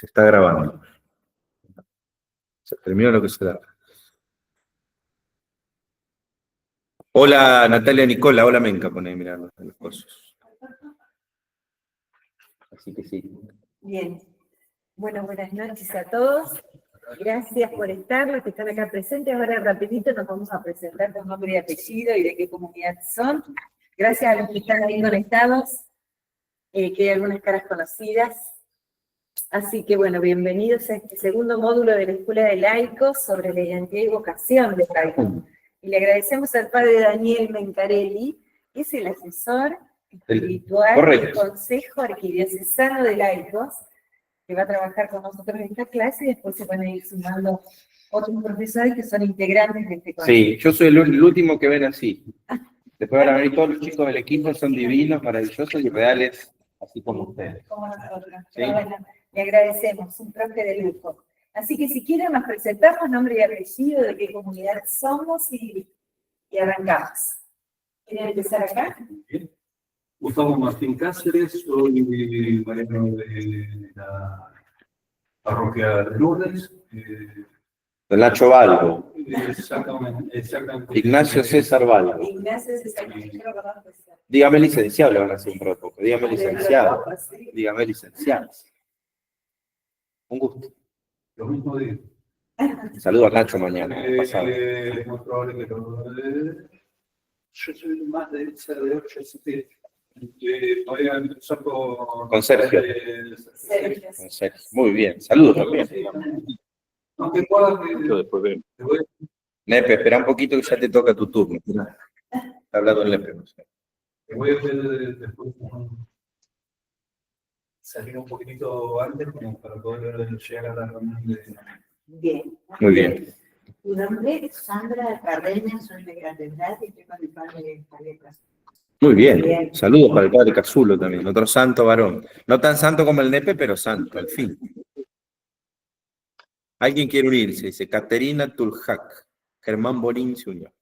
Se está grabando. Se terminó lo que se da. Hola Natalia Nicola, hola Menca, pone mirando las cosas. Así que sí. Bien. Bueno, buenas noches a todos. Gracias por estar, los que están acá presentes. Ahora rapidito nos vamos a presentar con nombre y apellido y de qué comunidad son. Gracias a los que están ahí conectados, que hay algunas caras conocidas. Así que bueno, bienvenidos a este segundo módulo de la Escuela de Laicos sobre la identidad y vocación de laicos. Y le agradecemos al padre Daniel Mencarelli, que es el asesor espiritual del Consejo Arquidiocesano de Laicos, que va a trabajar con nosotros en esta clase y después se van a ir sumando otros profesores que son integrantes de este consejo. Sí, yo soy el último que ven así. Después van a venir todos los chicos del equipo, son divinos, maravillosos y reales, así como ustedes. Como nosotros. ¿Sí? Bueno, le agradecemos, un profe de lujo. Así que si quieren nos presentamos nombre y apellido, de qué comunidad somos y arrancamos. ¿Quieren empezar acá? Gustavo Martín Cáceres, soy mariano de la parroquia de Lourdes. De Nacho Balbo. Exactamente. Ignacio César Balbo. Ignacio César. Dígame licenciado, le van a hacer un protocolo. Dígame licenciado. Dígame licenciado. Un gusto. Lo mismo digo. Saludo a Nacho mañana. Pasado. Es muy probable que yo soy más de esa de 8 a 7. Voy a empezar Con Sergio. Sergio. Con Sergio. Muy bien. Saludos también. Aunque pueda, Yo después veo. Nepe, espera un poquito que ya te toca tu turno. Está hablando el Nepe. te voy a hacer después salir un poquitito antes como para poder llegar a la reunión de... Bien. Muy bien. Mi nombre es Sandra Cardenas, soy de Catedral y estoy con mi padre Javier Castro. Muy bien. Saludos para el padre Cazulo también, otro santo varón. No tan santo como el Nepe, pero santo, al fin. Alguien quiere unirse, dice Caterina Tuljac. Germán Borín se unió.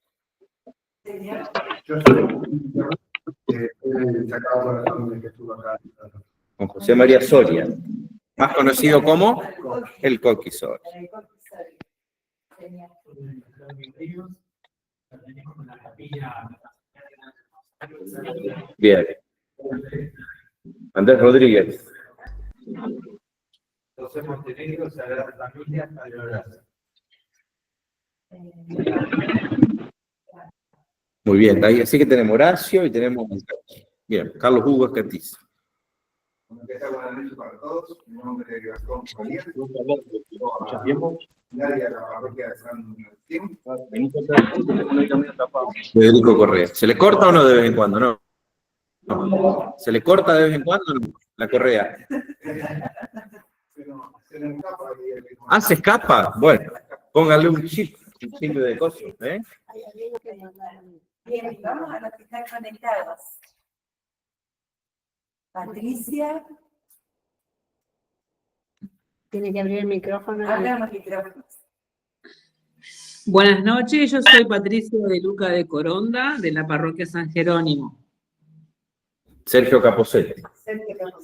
Yo soy que estuvo acá. Con José María Soria, más conocido como el Coqui Soria. Bien. Andrés Rodríguez. José Montenegro, Sagrada Familia, Alvarado. Muy bien, ahí así que tenemos Horacio y tenemos... Bien, Carlos Hugo Escatiz. Buenas noches para todos. Mi nombre es Gastón Javier. Federico Correa. ¿Se le corta o no de vez en cuando? No. No. ¿Se le corta de vez en cuando la correa? Ah, ¿se escapa? Bueno, póngale un chip de cosas, ¿eh? Bien, vamos a los que están conectados. Patricia. Tiene que abrir el micrófono. Abra los micrófonos. Buenas noches, yo soy Patricia de Luca de Coronda, de la parroquia San Jerónimo. Sergio Caposetti,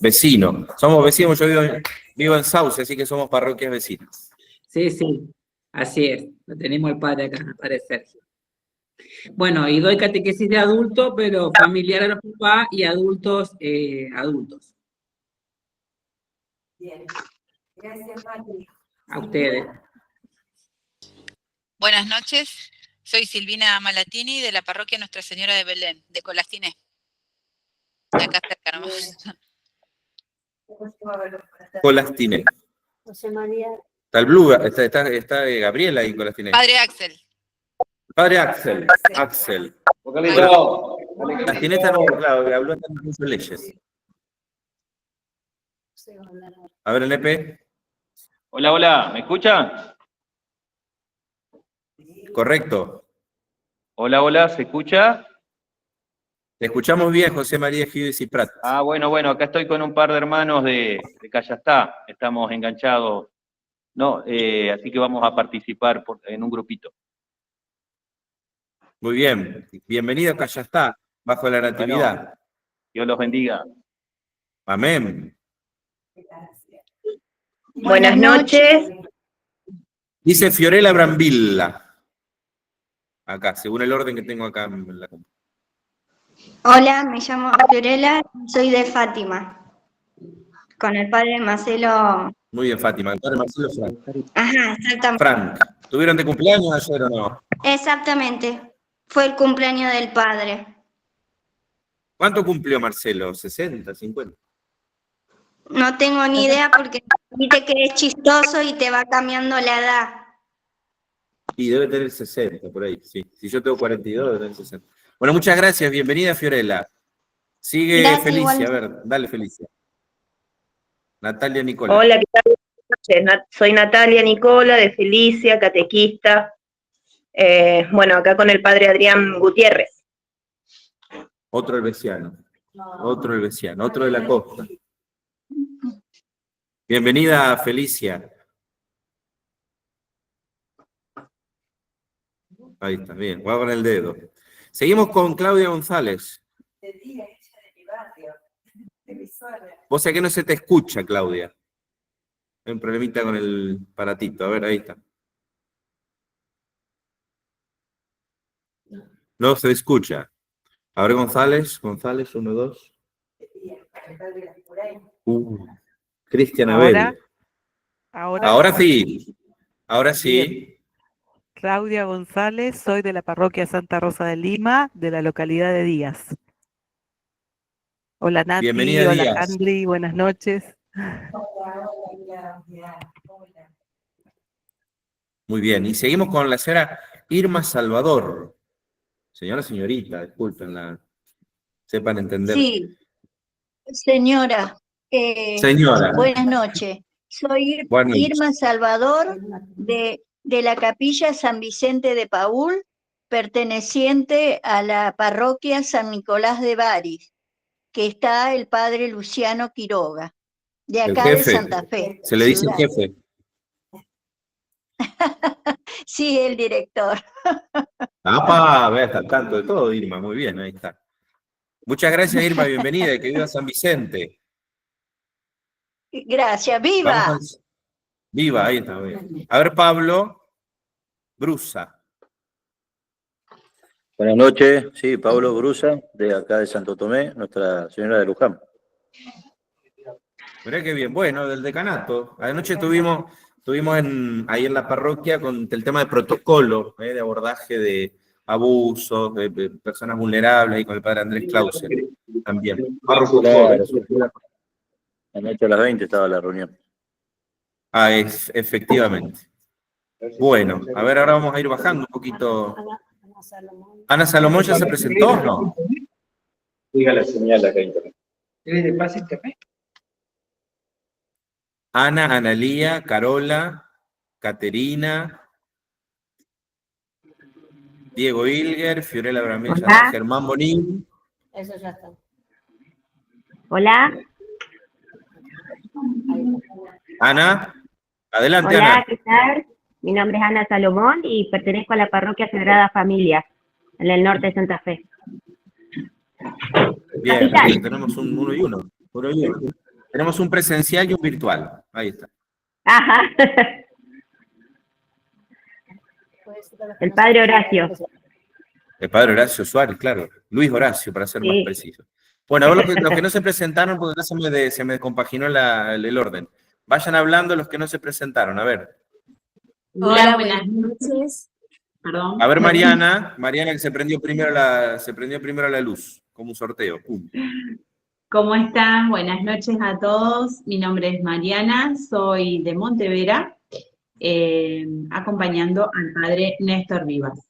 vecino. Somos vecinos, yo vivo en Sauce, así que somos parroquias vecinas. Sí, sí, así es, lo tenemos el padre acá, el padre Sergio. Bueno, y doy catequesis de adulto, pero familiar a los papás y adultos, adultos. Bien, gracias, Pati. A ustedes. Buenas noches, soy Silvina Malatini de la parroquia Nuestra Señora de Belén, de Colastiné. De acá cerca nomás. Colastiné. José María. Está el Blue, está Gabriela ahí en Colastiné. Padre Axel. Padre Axel. Axel. Colastiné está claro, habló en muchas leyes. A ver el EP. Hola, hola, ¿me escuchan? Correcto. Hola, hola, ¿se escucha? Te escuchamos bien, José María Gides y Prat. Ah, bueno, acá estoy con un par de hermanos de Callastá, estamos enganchados, ¿no? Así que vamos a participar en un grupito. Muy bien, bienvenido a Callastá, bajo la Natividad. Bueno, Dios los bendiga. Amén. Buenas noches. Dice Fiorella Brambilla. Acá, según el orden que tengo acá en la computadora. Hola, me llamo Fiorella, soy de Fátima. Con el padre Marcelo. Muy bien, Fátima. El padre Marcelo Frank. Ajá, exactamente. Frank, ¿tuvieron de cumpleaños ayer o no? Exactamente. Fue el cumpleaños del padre. ¿Cuánto cumplió Marcelo? ¿60, 50? No tengo ni idea porque viste que es chistoso y te va cambiando la edad. Y debe tener 60, por ahí, sí. Si yo tengo 42, debe tener 60. Bueno, muchas gracias. Bienvenida, Fiorella. Sigue Gracias, Felicia. igual. A ver, dale, Felicia. Natalia Nicola. Hola, ¿qué tal? Buenas noches. Soy Natalia Nicola, de Felicia, catequista. Bueno, acá con el padre Adrián Gutiérrez. Otro helvesiano. Otro helvesiano. Otro de la costa. Bienvenida, Felicia. Ahí está, bien. Voy con el dedo. Seguimos con Claudia González. Vos sabés que no se te escucha, Claudia. Hay un problemita con el aparatito. A ver, ahí está. No se escucha. A ver, González, 1, 2. Cristian Abel. Ahora sí. Ahora sí. Bien. Claudia González, soy de la parroquia Santa Rosa de Lima, de la localidad de Díaz. Hola Nati, Bienvenida, hola Díaz. Andri, buenas noches. Muy bien. Y seguimos con la señora Irma Salvador. Señorita, disculpen, sepan entender. Sí, señora. Señora. Buenas noches. Soy Buenas noches. Irma Salvador de la capilla San Vicente de Paúl, perteneciente a la parroquia San Nicolás de Bari, que está el padre Luciano Quiroga, de El acá jefe. de Santa Fe. Se le dice ciudad. jefe. Sí, el director. ¡Apa! Ve hasta el tanto de todo, Irma. Muy bien, ahí está. Muchas gracias, Irma. Bienvenida. Y que viva San Vicente. Gracias, ¡viva! Vamos viva, ahí está. Bien. A ver, Pablo Brusa. Buenas noches, sí, Pablo Brusa, de acá de Santo Tomé, Nuestra Señora de Luján. Mirá qué bien. Bueno, del decanato. Anoche estuvimos ahí en la parroquia con el tema de protocolo, de abordaje de abusos, de personas vulnerables, y con el padre Andrés Clausen también. Claro, sí. Anoche a las 20 estaba la reunión. Efectivamente. Bueno, a ver, ahora vamos a ir bajando un poquito. ¿Ana Salomón ya se presentó o no? Diga la señal acá en internet. ¿Debe de pase internet? Ana, Analía, Carola, Caterina, Diego Ilger, Fiorella Bramella, Germán Bonín. Eso ya está. Hola. Ana, adelante, Hola, Ana. ¿qué tal? Mi nombre es Ana Salomón y pertenezco a la parroquia Sagrada Familia, en el norte de Santa Fe. Bien, Capital. bien, tenemos uno y uno. Tenemos un presencial y un virtual. Ahí está. Ajá. El padre Horacio. El padre Horacio Suárez, claro. Luis Horacio, para ser más Sí. preciso. Bueno, a ver los que no se presentaron, porque acá se me descompaginó el orden. Vayan hablando los que no se presentaron, a ver. Hola, buenas noches. Perdón. A ver, Mariana que se prendió primero la luz, como un sorteo. Pum. ¿Cómo están? Buenas noches a todos. Mi nombre es Mariana, soy de Montevera, acompañando al padre Néstor Vivas.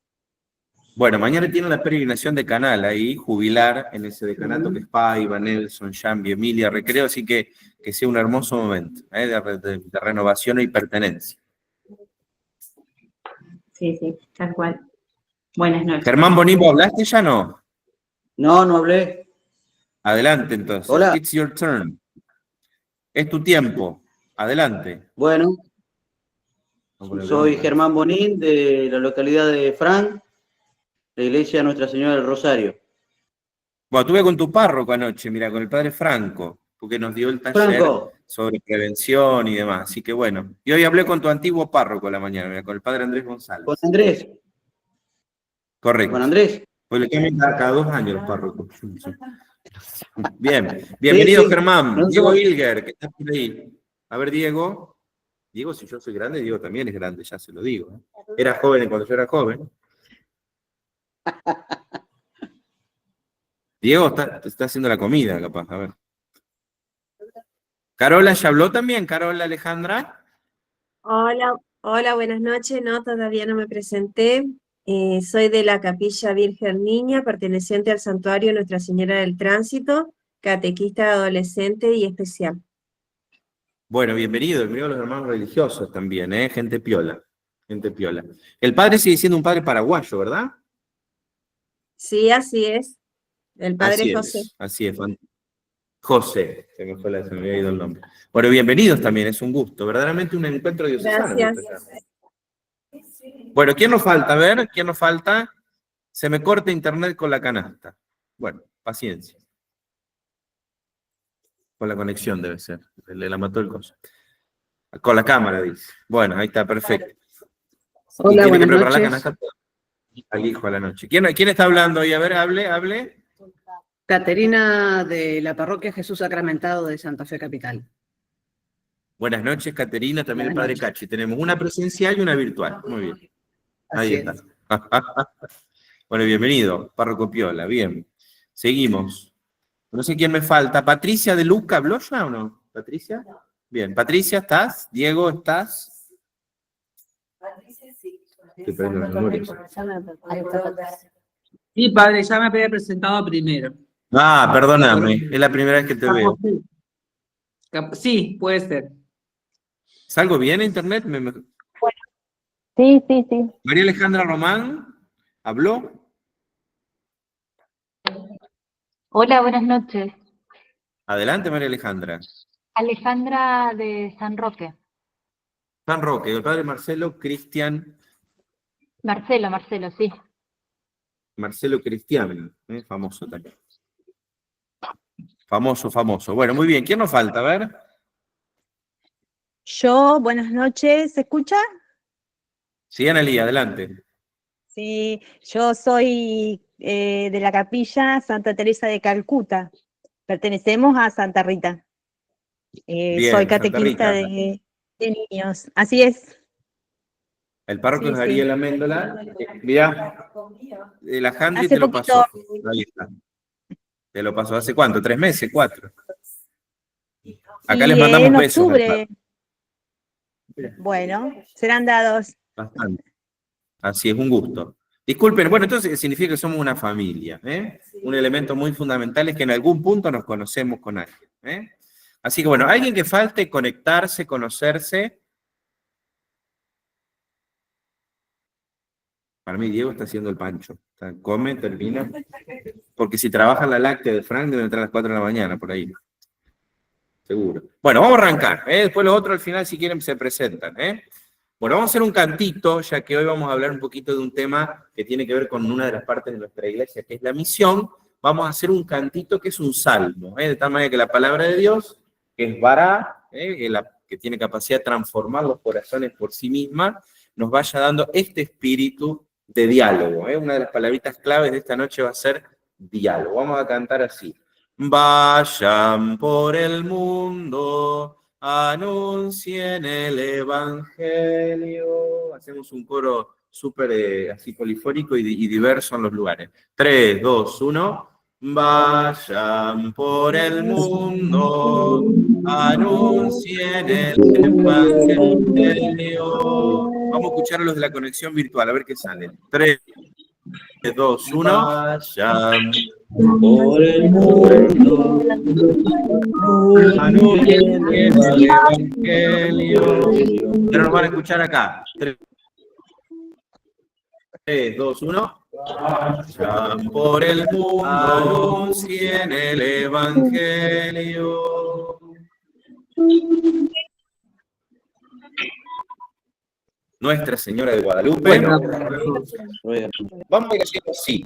Bueno, mañana tiene la peregrinación de Canal ahí, jubilar en ese decanato que es Paiva, Nelson, Jambi, Emilia, Recreo, así que sea un hermoso momento de renovación y pertenencia. Sí, tal cual. Buenas noches. Germán Bonimbo, ¿hablaste ya no? No, no hablé. Adelante entonces. Hola. It's your turn. Es tu tiempo. Adelante. Bueno, soy Germán Bonín, de la localidad de Frank, la iglesia Nuestra Señora del Rosario. Bueno, estuve con tu párroco anoche, mira, con el padre Franco. porque nos dio el taller Franco. sobre prevención y demás. Así que bueno, y hoy hablé con tu antiguo párroco a la mañana, mira, con el padre Andrés González. Con Andrés. Correcto. Con Andrés. Pues le cambian cada 2 años los párrocos. Bien, bienvenido sí. Germán. No Diego somos- Ilger, que está por ahí. A ver, Diego. Diego, si yo soy grande, Diego también es grande, ya se lo digo. Era joven cuando yo era joven. Diego está haciendo la comida, capaz, a ver. Carola, ¿ya habló también? Carola Alejandra. Hola, hola, buenas noches. No, todavía no me presenté. Soy de la Capilla Virgen Niña, perteneciente al Santuario Nuestra Señora del Tránsito, catequista adolescente y especial. Bueno, bienvenido a los hermanos religiosos también, gente piola, gente piola. El padre sigue siendo un padre paraguayo, ¿verdad? Sí, así es. El padre Así José. es, así es. José, se me había ido el nombre. Bueno, bienvenidos también, es un gusto, verdaderamente un encuentro diocesano. Gracias. Bueno, ¿quién nos falta? A ver, ¿quién nos falta? Se me corta internet con la canasta. Bueno, paciencia. Con la conexión debe ser. Le la mató el coso. Con la cámara, dice. Bueno, ahí está, perfecto. Hola, y tiene que buenas preparar la noches. canasta al hijo a la noche. ¿Quién está hablando ahí? A ver, hable. Caterina de la Parroquia Jesús Sacramentado de Santa Fe Capital. Buenas noches, Caterina, también el Buenas padre noches. Cachi. Tenemos una presencial y una virtual. Muy bien. Ahí Así está. Bueno, bienvenido, párroco Piola. Bien. Seguimos. No sé quién me falta. ¿Patricia de Luca habló ya o no? ¿Patricia? Bien. Patricia, ¿estás? Diego, ¿estás? Patricia, sí. Estoy perdiendo las memorias. Sí, padre, ya me había presentado primero. Ah, perdóname. Es la primera vez que te veo. Sí, puede ser. ¿Salgo bien en internet? Sí. María Alejandra Román, ¿habló? Hola, buenas noches. Adelante, María Alejandra. Alejandra de San Roque. San Roque, el padre Marcelo Cristian, Marcelo, sí. Marcelo Cristian, famoso también. Famoso. Bueno, muy bien. ¿Quién nos falta? A ver. Yo, buenas noches, ¿se escucha? Sí, Analía, adelante. Sí, yo soy de la Capilla Santa Teresa de Calcuta. Pertenecemos a Santa Rita. Bien, Soy Santa catequista Rita. de niños. Así es. El párroco Sí, es sí. Ariel Améndola. Mirá, la Handry Hace te lo poquito. pasó. Ahí está. Te lo pasó. ¿Hace cuánto? ¿3 meses? ¿4? Acá Sí, les mandamos en besos. al octubre. párroco. Bueno, serán dados. Bastante. Así es, un gusto. Disculpen, bueno, entonces significa que somos una familia, ¿eh? Un elemento muy fundamental es que en algún punto nos conocemos con alguien, ¿eh? Así que bueno, alguien que falte conectarse, conocerse. Para mí, Diego está haciendo el pancho. Come, termina. Porque si trabaja en la láctea de Frank, debe entrar a las 4 de la mañana, por ahí. Seguro. Bueno, vamos a arrancar, ¿eh? Después los otros al final, si quieren, se presentan, ¿eh? Bueno, vamos a hacer un cantito, ya que hoy vamos a hablar un poquito de un tema que tiene que ver con una de las partes de nuestra iglesia, que es la misión. Vamos a hacer un cantito que es un salmo, de tal manera que la palabra de Dios, que es vará, que tiene capacidad de transformar los corazones por sí misma, nos vaya dando este espíritu de diálogo. Una de las palabritas claves de esta noche va a ser diálogo. Vamos a cantar así. Vayan por el mundo, anuncien el Evangelio. Hacemos un coro súper así polifónico y diverso en los lugares. 3, 2, 1. Vayan por el mundo, anuncien el Evangelio. Vamos a escuchar a los de la conexión virtual, a ver qué sale. 3, 2, 1. Vayan por el mundo, anuncien el Evangelio. Pero nos van a escuchar acá. 3, 2, 1. Vayan por el mundo, anuncien el Evangelio. Nuestra Señora de Guadalupe. Bueno, vamos a ir haciendo así.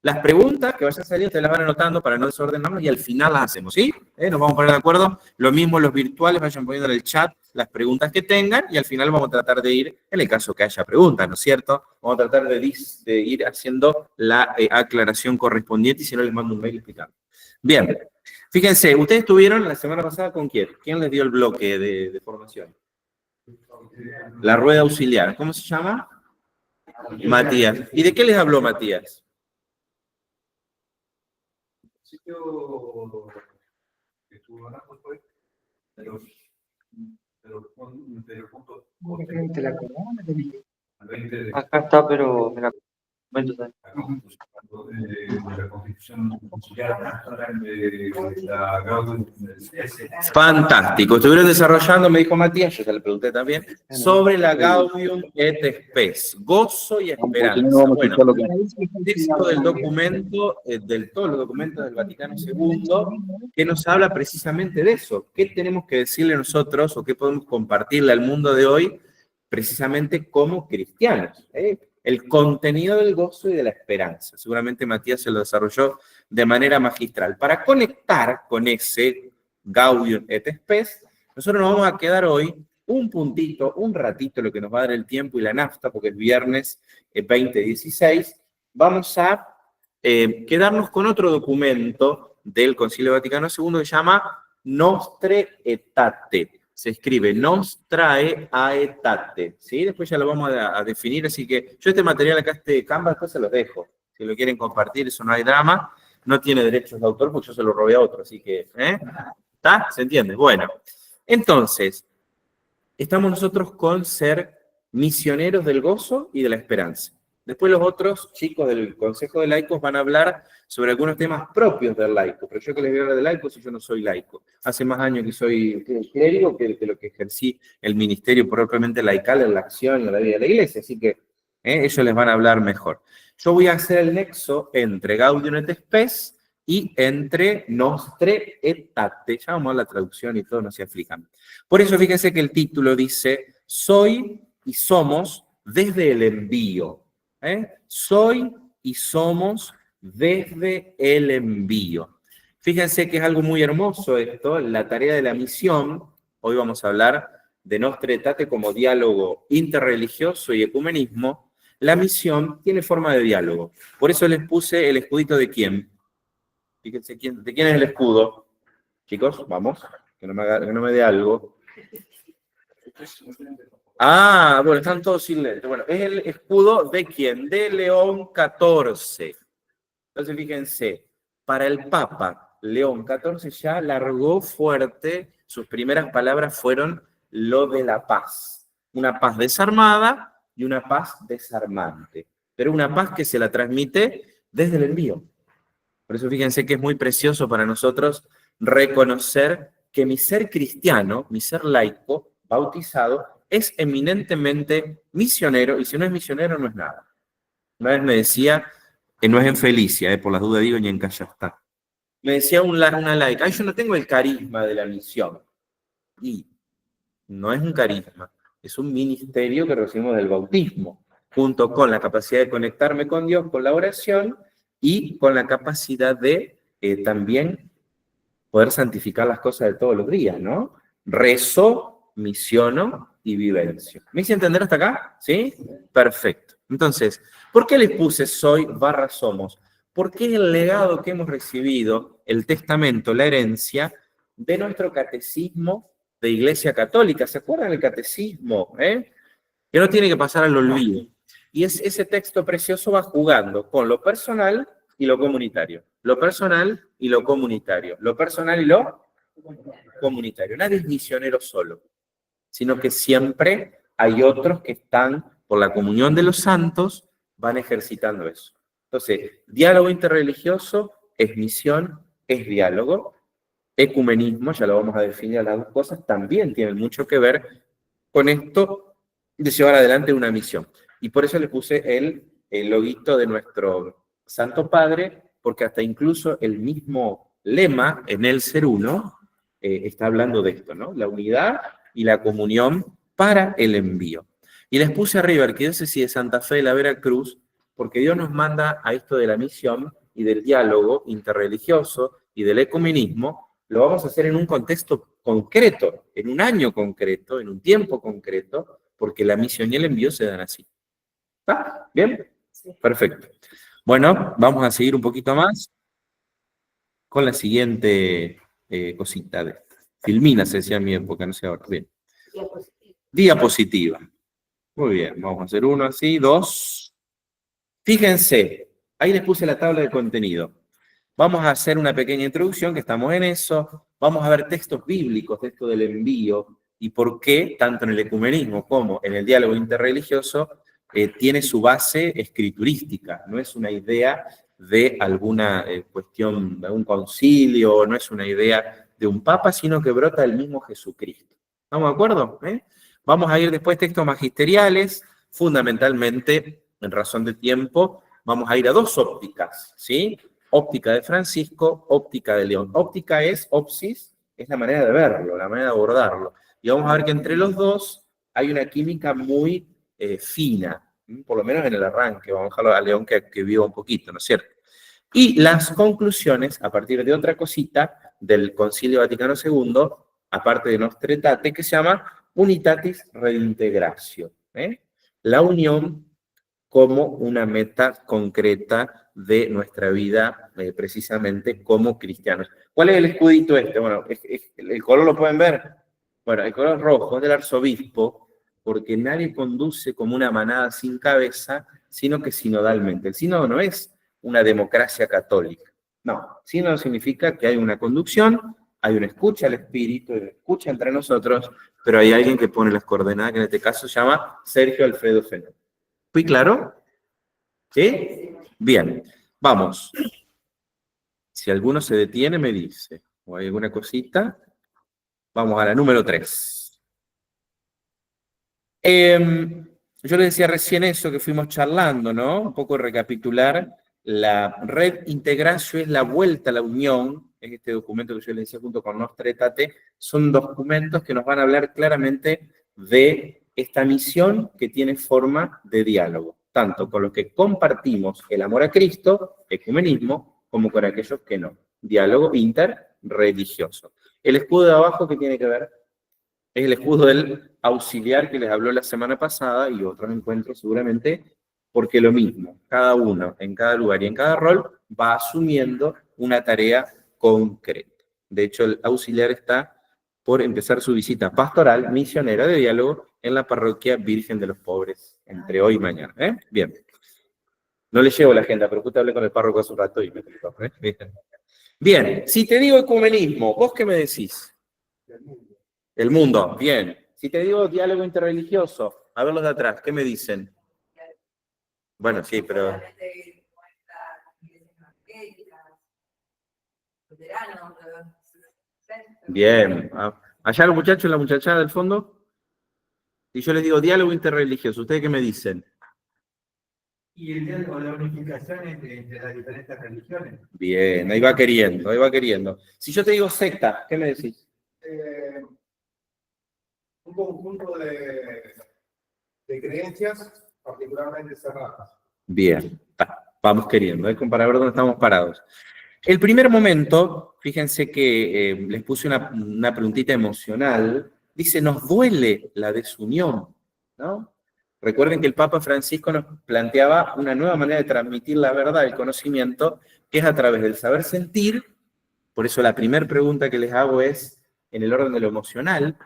Las preguntas que vayan saliendo te las van anotando para no desordenarnos y al final las hacemos, ¿sí? Nos vamos a poner de acuerdo. Lo mismo los virtuales, vayan poniendo en el chat las preguntas que tengan y al final vamos a tratar de ir, en el caso que haya preguntas, ¿no es cierto? Vamos a tratar de ir haciendo la aclaración correspondiente y si no les mando un mail explicando. Bien, fíjense, ustedes estuvieron la semana pasada ¿con quién? ¿Quién les dio el bloque de formación? La rueda auxiliar. ¿Cómo se llama? Matías. ¿Y de qué les habló Matías? Que estuvo hablando fue de los puntos. Acá está, pero me la comento de la Constitución conciliar, de la Gaudium et Spes. Fantástico. Estuvieron desarrollando, me dijo Matías, yo ya le pregunté también, sobre la Gaudium et Spes, gozo y esperanza. Bueno, el texto del documento, de todos los documentos del Vaticano II, que nos habla precisamente de eso. ¿Qué tenemos que decirle nosotros o qué podemos compartirle al mundo de hoy precisamente como cristianos? El contenido del gozo y de la esperanza. Seguramente Matías se lo desarrolló de manera magistral. Para conectar con ese Gaudium et Spes, nosotros nos vamos a quedar hoy un puntito, un ratito, lo que nos va a dar el tiempo y la nafta, porque es viernes 20:16, vamos a quedarnos con otro documento del Concilio Vaticano II que se llama Nostre Aetate. Se escribe Nostrae Aetate, ¿sí? Después ya lo vamos a definir, así que yo este material acá, este Canva, después se los dejo. Si lo quieren compartir, eso no hay drama. No tiene derechos de autor porque yo se lo robé a otro, así que, ¿está? ¿Se entiende? Bueno, entonces, estamos nosotros con ser misioneros del gozo y de la esperanza. Después los otros chicos del Consejo de Laicos van a hablar sobre algunos temas propios del laico, pero yo que les voy a hablar de laico si yo no soy laico. Hace más años que soy clérigo que lo que ejercí el ministerio propiamente laical en la acción y en la vida de la iglesia, así que ellos les van a hablar mejor. Yo voy a hacer el nexo entre Gaudium et Spes y entre Nostre Aetate. Ya vamos a la traducción y todo, no se aflijan. Por eso fíjense que el título dice, soy y somos desde el envío. Soy y somos desde el envío. Fíjense que es algo muy hermoso esto, la tarea de la misión. Hoy vamos a hablar de Nostre Aetate como diálogo interreligioso y ecumenismo. La misión tiene forma de diálogo. Por eso les puse el escudito de quién. Fíjense, ¿de quién es el escudo? Chicos, vamos, que no me dé algo. Ah, bueno, están todos sin lente. Bueno, es el escudo de quién? De León XIV. Entonces, fíjense, para el Papa León XIV ya largó fuerte, sus primeras palabras fueron lo de la paz. Una paz desarmada y una paz desarmante. Pero una paz que se la transmite desde el envío. Por eso fíjense que es muy precioso para nosotros reconocer que mi ser cristiano, mi ser laico, bautizado, es eminentemente misionero, y si no es misionero no es nada. Una vez me decía, no es en Felicia, por las dudas digo, ni en Callastá. Me decía una laica, yo no tengo el carisma de la misión. Y no es un carisma, es un ministerio que recibimos del bautismo, junto con la capacidad de conectarme con Dios, con la oración, y con la capacidad de también poder santificar las cosas de todos los días, ¿no? Rezo, misiono y vivencio. ¿Me hice entender hasta acá? ¿Sí? Perfecto. Entonces, ¿por qué les puse soy / somos? Porque es el legado que hemos recibido, el testamento, la herencia de nuestro catecismo de Iglesia Católica. ¿Se acuerdan del catecismo? Que no tiene que pasar al olvido. Y ese texto precioso va jugando con lo personal y lo comunitario. Lo personal y lo comunitario. Lo personal y lo comunitario. Nadie es misionero solo, sino que siempre hay otros que están, por la comunión de los santos, van ejercitando eso. Entonces, diálogo interreligioso es misión, es diálogo. Ecumenismo, ya lo vamos a definir a las dos cosas, también tienen mucho que ver con esto de llevar adelante una misión. Y por eso le puse el loguito de nuestro Santo Padre, porque hasta incluso el mismo lema en el Ser Uno está hablando de esto, ¿no? La unidad y la comunión para el envío. Y les puse arriba Arquidiócesis de Santa Fe de la Veracruz, Porque Dios nos manda a esto de la misión y del diálogo interreligioso y del ecumenismo, lo vamos a hacer en un contexto concreto, en un año concreto, en un tiempo concreto, porque la misión y el envío se dan así. ¿Está? ¿Bien? Perfecto. Bueno, vamos a seguir un poquito más con la siguiente cosita de esta. Filmina se decía en mi época, no sé ahora. Bien. Diapositiva. Muy bien, vamos a hacer uno así, dos. Fíjense, ahí les puse la tabla de contenido. Vamos a hacer una pequeña introducción, que estamos en eso. Vamos a ver textos bíblicos de esto del envío y por qué, tanto en el ecumenismo como en el diálogo interreligioso, tiene su base escriturística. No es una idea de alguna cuestión, de un concilio, no es una idea de un papa, sino que brota del mismo Jesucristo. ¿Estamos de acuerdo? Vamos a ir después textos magisteriales, fundamentalmente, en razón de tiempo, vamos a ir a dos ópticas, ¿sí? Óptica de Francisco, óptica de León. Óptica es, opsis, es la manera de verlo, la manera de abordarlo. Y vamos a ver que entre los dos hay una química muy fina, por lo menos en el arranque. Vamos a dejarlo a León que viva un poquito, ¿no es cierto? Y las conclusiones, a partir de otra cosita, del Concilio Vaticano II, aparte de Nostra Aetate, que se llama Unitatis Redintegratio. La unión como una meta concreta de nuestra vida, precisamente como cristianos. ¿Cuál es el escudito este? Bueno, ¿el color lo pueden ver? Bueno, el color rojo es del arzobispo, porque nadie conduce como una manada sin cabeza, sino que sinodalmente. El sínodo no es una democracia católica. No, sínodo significa que hay una conducción, hay una escucha al Espíritu, hay una escucha entre nosotros, pero hay alguien que pone las coordenadas, que en este caso se llama Sergio Alfredo Fenón. ¿Fui claro? ¿Sí? Bien, vamos. Si alguno se detiene, me dice. ¿O hay alguna cosita? Vamos a la número 3. Yo les decía recién eso que fuimos charlando, ¿no? Un poco recapitular. La red Integratio es la vuelta a la unión. Es este documento que yo les decía junto con Nostra Aetate. Son documentos que nos van a hablar claramente de esta misión que tiene forma de diálogo, tanto con los que compartimos el amor a Cristo, ecumenismo, como con aquellos que no. Diálogo interreligioso. El escudo de abajo, ¿qué tiene que ver? Es el escudo del auxiliar que les habló la semana pasada y otros encuentros seguramente, porque lo mismo, cada uno en cada lugar y en cada rol va asumiendo una tarea concreta. De hecho, el auxiliar está por empezar su visita pastoral, misionera de diálogo en la parroquia Virgen de los Pobres, entre hoy y mañana. Bien. No le llevo la agenda, pero justo hablé con el párroco hace un rato y me explicó. Bien, si te digo ecumenismo, ¿vos qué me decís? El mundo, bien. Si te digo diálogo interreligioso, a ver los de atrás, ¿qué me dicen? Bueno, sí, pero... Bien. Allá los muchachos, la muchachada del fondo. Y yo les digo diálogo interreligioso, ¿ustedes qué me dicen? Y el diálogo, la unificación entre las diferentes religiones. Bien, ahí va queriendo, ahí va queriendo. Si yo te digo secta, ¿qué me decís? Un conjunto de creencias particularmente cerradas. Bien, vamos queriendo, para ver dónde estamos parados. El primer momento, fíjense que les puse una preguntita emocional, dice, nos duele la desunión, ¿no? Recuerden que el Papa Francisco nos planteaba una nueva manera de transmitir la verdad, el conocimiento, que es a través del saber sentir. Por eso la primera pregunta que les hago es, en el orden de lo emocional,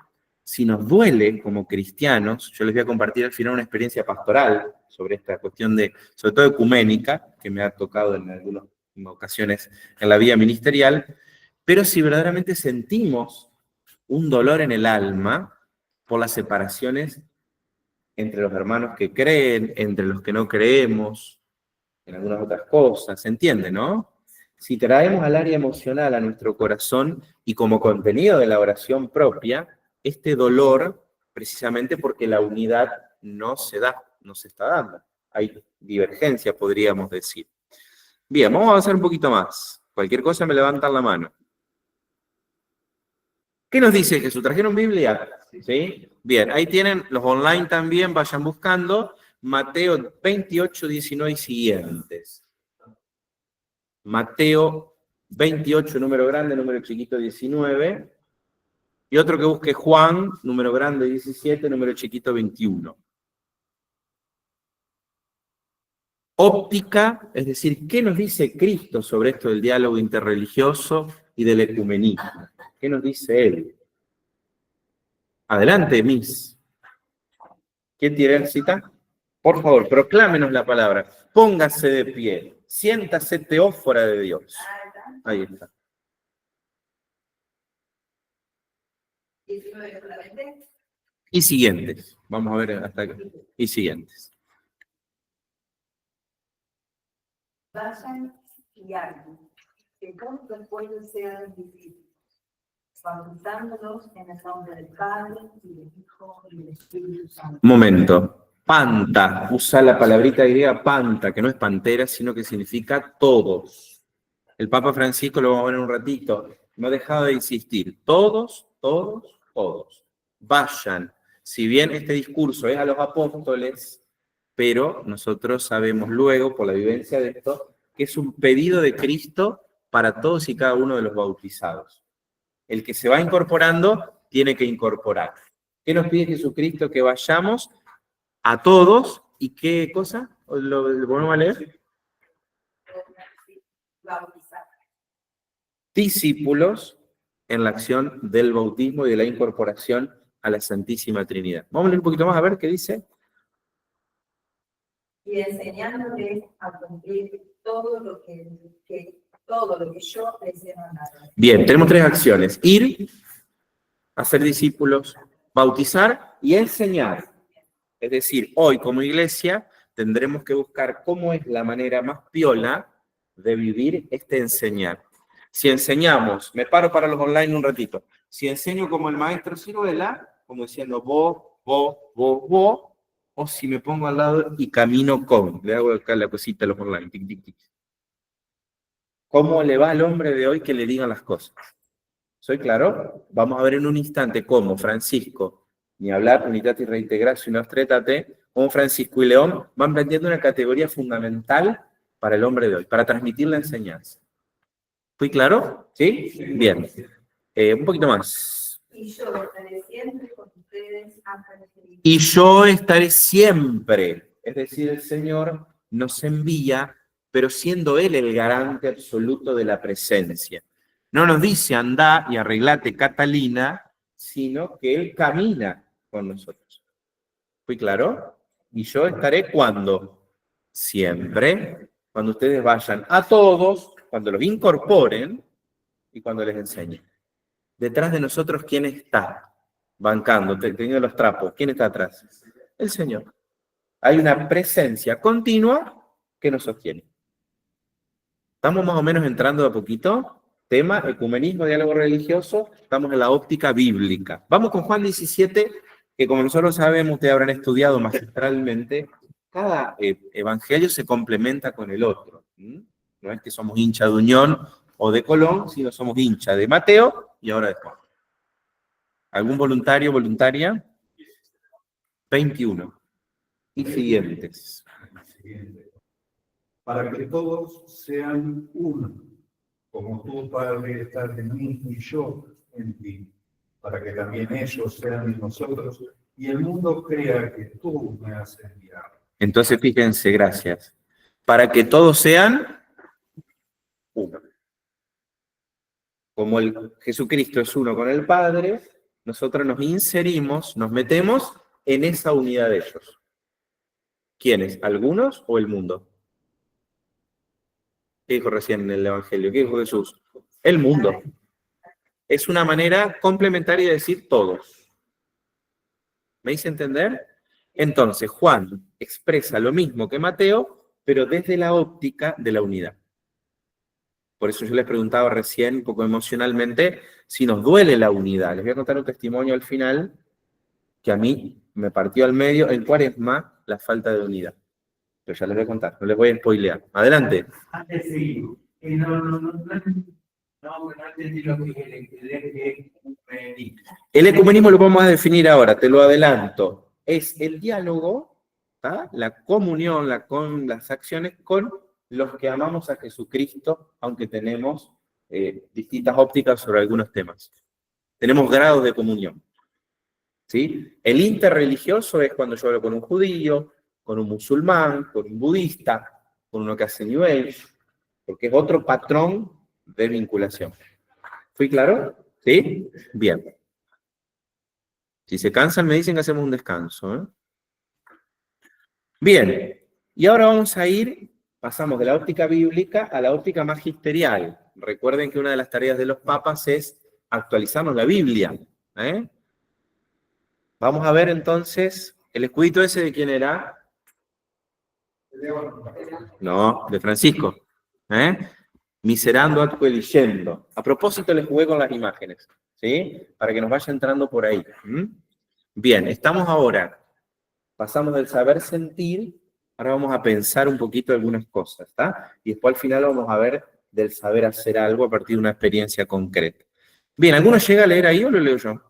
si nos duele como cristianos, yo les voy a compartir al final una experiencia pastoral sobre esta cuestión de, sobre todo ecuménica, que me ha tocado en algunas ocasiones en la vida ministerial, pero si verdaderamente sentimos un dolor en el alma por las separaciones entre los hermanos que creen, entre los que no creemos, en algunas otras cosas, ¿se entiende, no? Si traemos al área emocional a nuestro corazón y como contenido de la oración propia, este dolor, precisamente porque la unidad no se da, no se está dando. Hay divergencia, podríamos decir. Bien, vamos a avanzar un poquito más. Cualquier cosa me levantan la mano. ¿Qué nos dice Jesús? ¿Trajeron Biblia? ¿Sí? Bien, ahí tienen los online también, vayan buscando. Mateo 28, 19 y siguientes. Mateo 28, número grande, número chiquito 19. Y otro que busque Juan, número grande 17, número chiquito 21. Óptica, es decir, ¿qué nos dice Cristo sobre esto del diálogo interreligioso y del ecumenismo? ¿Qué nos dice Él? Adelante, Miss. ¿Quién tiene cita? Por favor, proclámenos la palabra. Póngase de pie. Siéntase teófora de Dios. Ahí está. Y siguientes. Vamos a ver hasta acá. Y siguientes. Vayan y hagan, que todos los pueblos sean discípulos, bautizándolos en el nombre del Padre, y del Hijo, y del Espíritu Santo. Momento. Panta. Usa la palabrita griega panta, que no es pantera, sino que significa todos. El Papa Francisco, lo vamos a ver en un ratito, no ha dejado de insistir. Todos, todos, todos. Vayan. Si bien este discurso es a los apóstoles, pero nosotros sabemos luego, por la vivencia de esto, que es un pedido de Cristo para todos y cada uno de los bautizados. El que se va incorporando, tiene que incorporar. ¿Qué nos pide Jesucristo? Que vayamos a todos, ¿y qué cosa? ¿Lo volvemos a leer? Discípulos en la acción del bautismo y de la incorporación a la Santísima Trinidad. Vamos a leer un poquito más a ver qué dice. Y enseñándoles a cumplir todo lo que yo les he mandado. Bien, tenemos tres acciones. Ir, hacer discípulos, bautizar y enseñar. Es decir, hoy como iglesia tendremos que buscar cómo es la manera más piola de vivir este enseñar. Si enseñamos, me paro para los online un ratito, si enseño como el maestro Ciruela, como diciendo vos, o si me pongo al lado y camino con, le hago acá la cosita a los online, tic, tic, tic. ¿Cómo le va al hombre de hoy que le digan las cosas? ¿Soy claro? Vamos a ver en un instante cómo Francisco, ni hablar, Unitatis Reintegratio y Nostretate, como Francisco y León van planteando una categoría fundamental para el hombre de hoy, para transmitir la enseñanza. ¿Fui claro? ¿Sí? Bien. Un poquito más. Y yo estaré siempre con ustedes hasta el fin. Y yo estaré siempre. Es decir, el Señor nos envía, pero siendo Él el garante absoluto de la presencia. No nos dice andá y arreglate Catalina, sino que Él camina con nosotros. ¿Fui claro? Y yo estaré cuando, siempre, cuando ustedes vayan a todos, cuando los incorporen y cuando les enseñen. Detrás de nosotros, ¿quién está? Bancando, teniendo los trapos. ¿Quién está atrás? El Señor. Hay una presencia continua que nos sostiene. Estamos más o menos entrando de a poquito. Tema, ecumenismo, diálogo religioso. Estamos en la óptica bíblica. Vamos con Juan 17, que como nosotros sabemos, ustedes habrán estudiado magistralmente, cada evangelio se complementa con el otro. No es que somos hincha de Unión o de Colón, sino somos hincha de Mateo y ahora de Juan. ¿Algún voluntario, voluntaria? 21. Y siguientes. Para que todos sean uno, como tú, Padre, estás en mí y yo en ti, para que también ellos sean en nosotros y el mundo crea que tú me has enviado. Entonces, fíjense, gracias. Para que todos sean uno. Como Jesucristo es uno con el Padre, nosotros nos inserimos, nos metemos en esa unidad de ellos. ¿Quiénes? ¿Algunos o el mundo? ¿Qué dijo recién en el Evangelio? ¿Qué dijo Jesús? El mundo. Es una manera complementaria de decir todos. ¿Me hice entender? Entonces, Juan expresa lo mismo que Mateo, pero desde la óptica de la unidad. Por eso yo les preguntaba recién, un poco emocionalmente, si nos duele la unidad. Les voy a contar un testimonio al final que a mí me partió al medio en Cuaresma la falta de unidad. Pero ya les voy a contar, no les voy a spoilear. Adelante. Antes sí, no entendí lo que es el ecumenismo. El ecumenismo lo vamos a definir ahora, te lo adelanto. Es el diálogo ¿tá? La comunión, las acciones con los que amamos a Jesucristo, aunque tenemos distintas ópticas sobre algunos temas. Tenemos grados de comunión. ¿Sí? El interreligioso es cuando yo hablo con un judío, con un musulmán, con un budista, con uno que hace New Age, porque es otro patrón de vinculación. ¿Fui claro? ¿Sí? Bien. Si se cansan, me dicen que hacemos un descanso, ¿eh? Bien. Y ahora vamos a pasamos de la óptica bíblica a la óptica magisterial. Recuerden que una de las tareas de los papas es actualizarnos la Biblia, ¿eh? Vamos a ver entonces, ¿el escudito ese de quién era? No, de Francisco. Miserando atque leyendo. A propósito les jugué con las imágenes, ¿sí? Para que nos vaya entrando por ahí. Bien, estamos ahora, pasamos del saber sentir, ahora vamos a pensar un poquito algunas cosas, ¿está? Y después al final vamos a ver del saber hacer algo a partir de una experiencia concreta. Bien, ¿alguno llega a leer ahí o lo leo yo?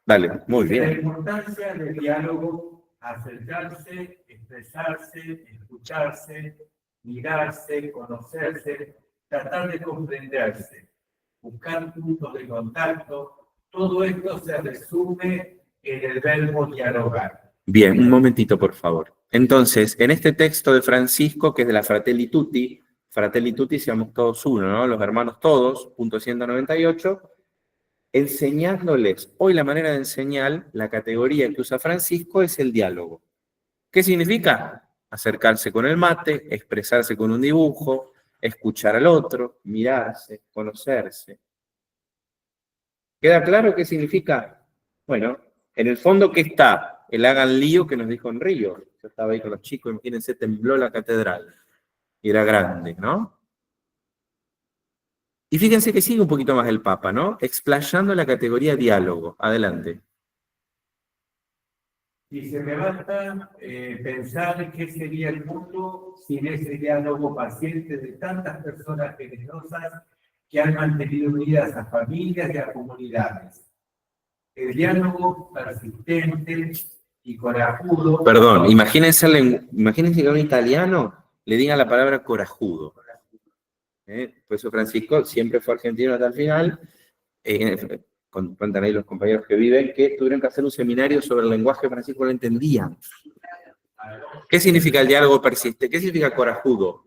Dale, muy La bien. importancia del diálogo, acercarse, expresarse, escucharse, mirarse, conocerse, tratar de comprenderse, buscar puntos de contacto, todo esto se resume en el verbo dialogar. Bien, un momentito, por favor. Entonces, en este texto de Francisco, que es de la Fratelli Tutti seamos todos uno, ¿no? Los hermanos todos, punto 198, enseñándoles, hoy la manera de enseñar, la categoría que usa Francisco es el diálogo. ¿Qué significa? Acercarse con el mate, expresarse con un dibujo, escuchar al otro, mirarse, conocerse. ¿Queda claro qué significa? Bueno, en el fondo, ¿qué está? El hagan lío que nos dijo en Río. Yo estaba ahí con los chicos, imagínense, tembló la catedral. Y era grande, ¿no? Y fíjense que sigue un poquito más el Papa, ¿no? Explayando la categoría diálogo. Adelante. Y se me basta pensar qué sería el mundo sin ese diálogo paciente de tantas personas generosas que han mantenido unidas a familias y a comunidades. El diálogo persistente y corajudo. Perdón, imagínense que a un italiano le digan la palabra corajudo. Por eso Francisco siempre fue argentino hasta el final. Cuentan ahí los compañeros que viven que tuvieron que hacer un seminario sobre el lenguaje. Francisco lo entendían. ¿Qué significa el diálogo persiste? ¿Qué significa corajudo?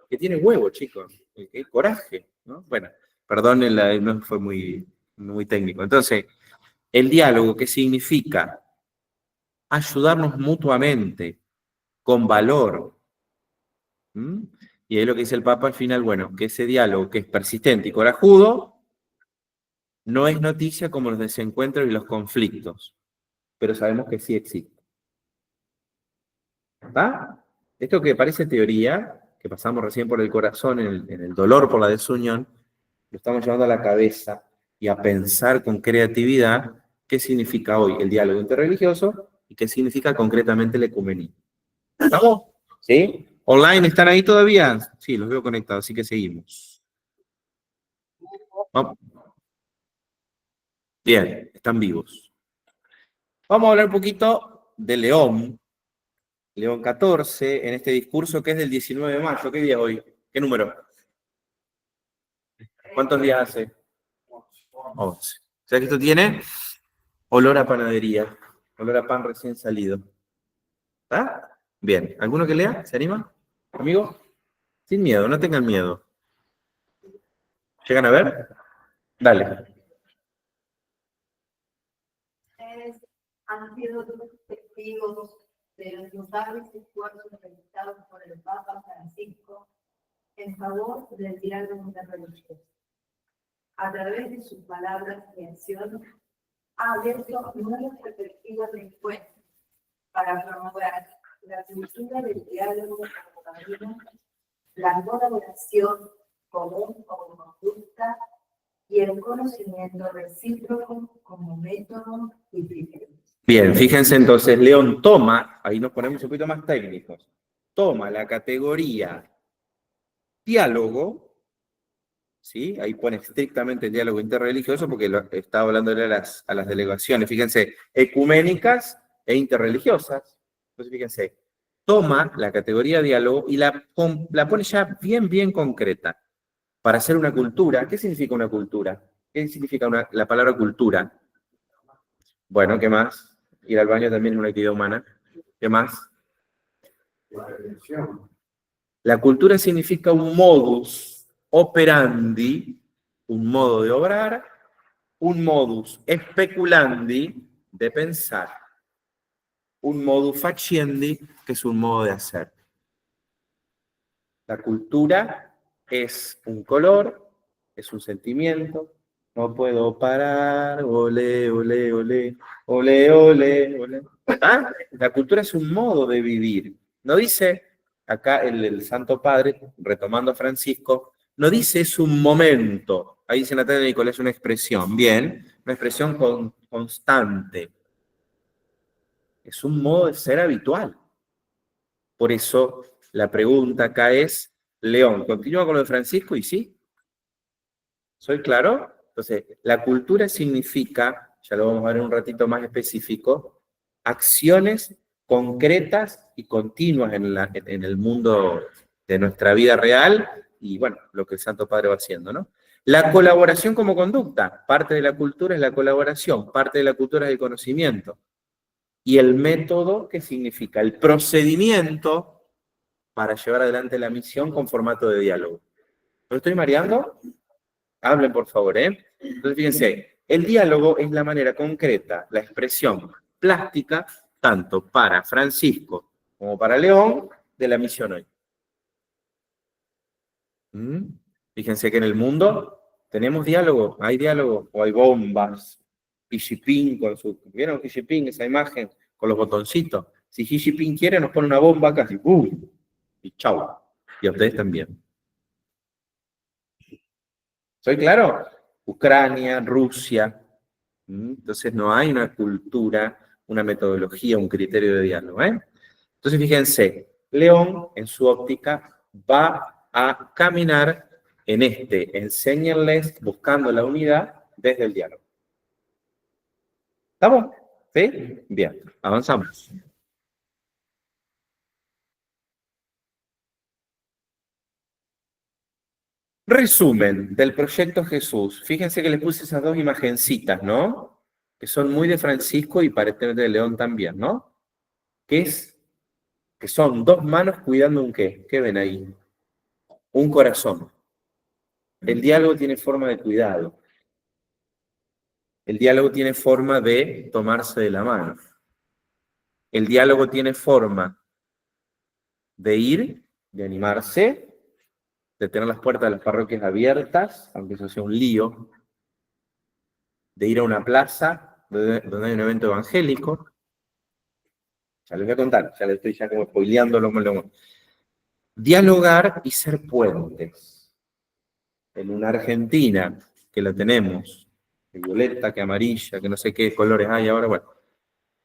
Que tiene huevo, chicos. ¿Qué coraje? ¿No? Bueno, perdón, no fue muy técnico. Entonces, el diálogo, ¿qué significa? Ayudarnos mutuamente, con valor. Y ahí lo que dice el Papa al final, bueno, que ese diálogo que es persistente y corajudo no es noticia como los desencuentros y los conflictos, pero sabemos que sí existe. ¿Está? Esto que parece teoría, que pasamos recién por el corazón en el dolor por la desunión, lo estamos llevando a la cabeza y a pensar con creatividad qué significa hoy el diálogo interreligioso y qué significa concretamente el ecumenismo. ¿Estamos? ¿Sí? ¿Online están ahí todavía? Sí, los veo conectados, así que seguimos. Vamos. Bien, están vivos. Vamos a hablar un poquito de León. León XIV, en este discurso que es del 19 de mayo. ¿Qué día es hoy? ¿Qué número? ¿Cuántos días hace? 11. O sea que esto tiene olor a panadería, olor a pan recién salido. ¿Está? Bien. ¿Alguno que lea? ¿Se anima? ¿Amigo? Sin miedo, no tengan miedo. ¿Llegan a ver? Dale. Han sido testigos de los notables esfuerzos realizados por el Papa Francisco en favor del diálogo interreligioso. A través de sus palabras y acciones, ha abierto nuevas perspectivas de encuentro para promover la cultura del diálogo como camino, la colaboración común como conducta y el conocimiento recíproco como método y criterio. Bien, fíjense entonces, León toma, ahí nos ponemos un poquito más técnicos, toma la categoría diálogo ¿sí? Ahí pone estrictamente el diálogo interreligioso porque está hablándole a las delegaciones, fíjense, ecuménicas e interreligiosas. Entonces, fíjense, toma la categoría diálogo y la pone ya bien concreta. Para hacer una cultura, ¿qué significa una cultura? ¿Qué significa la palabra cultura? Bueno, ¿qué más? Ir al baño también es una actividad humana. ¿Qué más? La cultura significa un modus operandi, un modo de obrar, un modus speculandi de pensar, un modus faciendi, que es un modo de hacer. La cultura es un color, es un sentimiento. No puedo parar, olé, olé, olé, olé, olé, olé. ¿Ah? La cultura es un modo de vivir. No dice, acá el Santo Padre, retomando a Francisco, no dice es un momento. Ahí dice Natalia Nicolás, es una expresión. Bien, una expresión constante. Es un modo de ser habitual. Por eso la pregunta acá es, León, ¿continúa con lo de Francisco? Y sí. ¿Soy claro? Entonces, la cultura significa, ya lo vamos a ver en un ratito más específico, acciones concretas y continuas en el mundo de nuestra vida real y, bueno, lo que el Santo Padre va haciendo, ¿no? La colaboración como conducta. Parte de la cultura es la colaboración, parte de la cultura es el conocimiento. Y el método, ¿qué significa? El procedimiento para llevar adelante la misión con formato de diálogo. ¿Lo estoy mareando? Hablen, por favor, ¿eh? Entonces, fíjense, el diálogo es la manera concreta, la expresión plástica, tanto para Francisco como para León, de la misión hoy. Fíjense que en el mundo tenemos diálogo, hay diálogo, o hay bombas. Xi Jinping con su... ¿Vieron Xi Jinping, esa imagen? Con los botoncitos. Si Xi Jinping quiere, nos pone una bomba acá, así, ¡pum! Y chau. Y a ustedes también. ¿Soy claro? Ucrania, Rusia. Entonces no hay una cultura, una metodología, un criterio de diálogo. Entonces fíjense, León en su óptica va a caminar en enséñenles buscando la unidad desde el diálogo. ¿Estamos? ¿Sí? Bien, avanzamos. Resumen del proyecto Jesús. Fíjense que les puse esas dos imagencitas, ¿no? Que son muy de Francisco y parecen de León también, ¿no? Que son dos manos cuidando un qué. ¿Qué ven ahí? Un corazón. El diálogo tiene forma de cuidado. El diálogo tiene forma de tomarse de la mano. El diálogo tiene forma de ir, de animarse, de tener las puertas de las parroquias abiertas, aunque eso sea un lío, de ir a una plaza donde hay un evento evangélico. Ya les voy a contar, ya les estoy ya como spoileando lo. Dialogar y ser puentes. En una Argentina, que la tenemos, que violeta, que amarilla, que no sé qué colores hay ahora, bueno,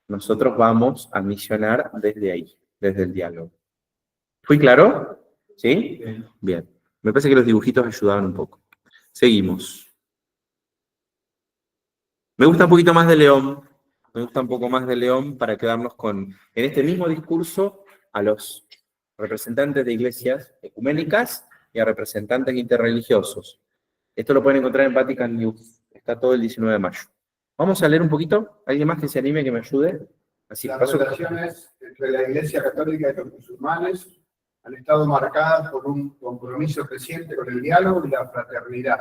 nosotros vamos a misionar desde ahí, desde el diálogo. ¿Fui claro? ¿Sí? Bien. Me parece que los dibujitos ayudaban un poco. Seguimos. Me gusta un poquito más de León. Me gusta un poco más de León para quedarnos en este mismo discurso a los representantes de iglesias ecuménicas y a representantes interreligiosos. Esto lo pueden encontrar en Vatican News. Está todo el 19 de mayo. Vamos a leer un poquito. ¿Alguien más que se anime, que me ayude? Así Las paso. relaciones entre la Iglesia Católica y los musulmanes han estado marcadas por un compromiso creciente con el diálogo y la fraternidad,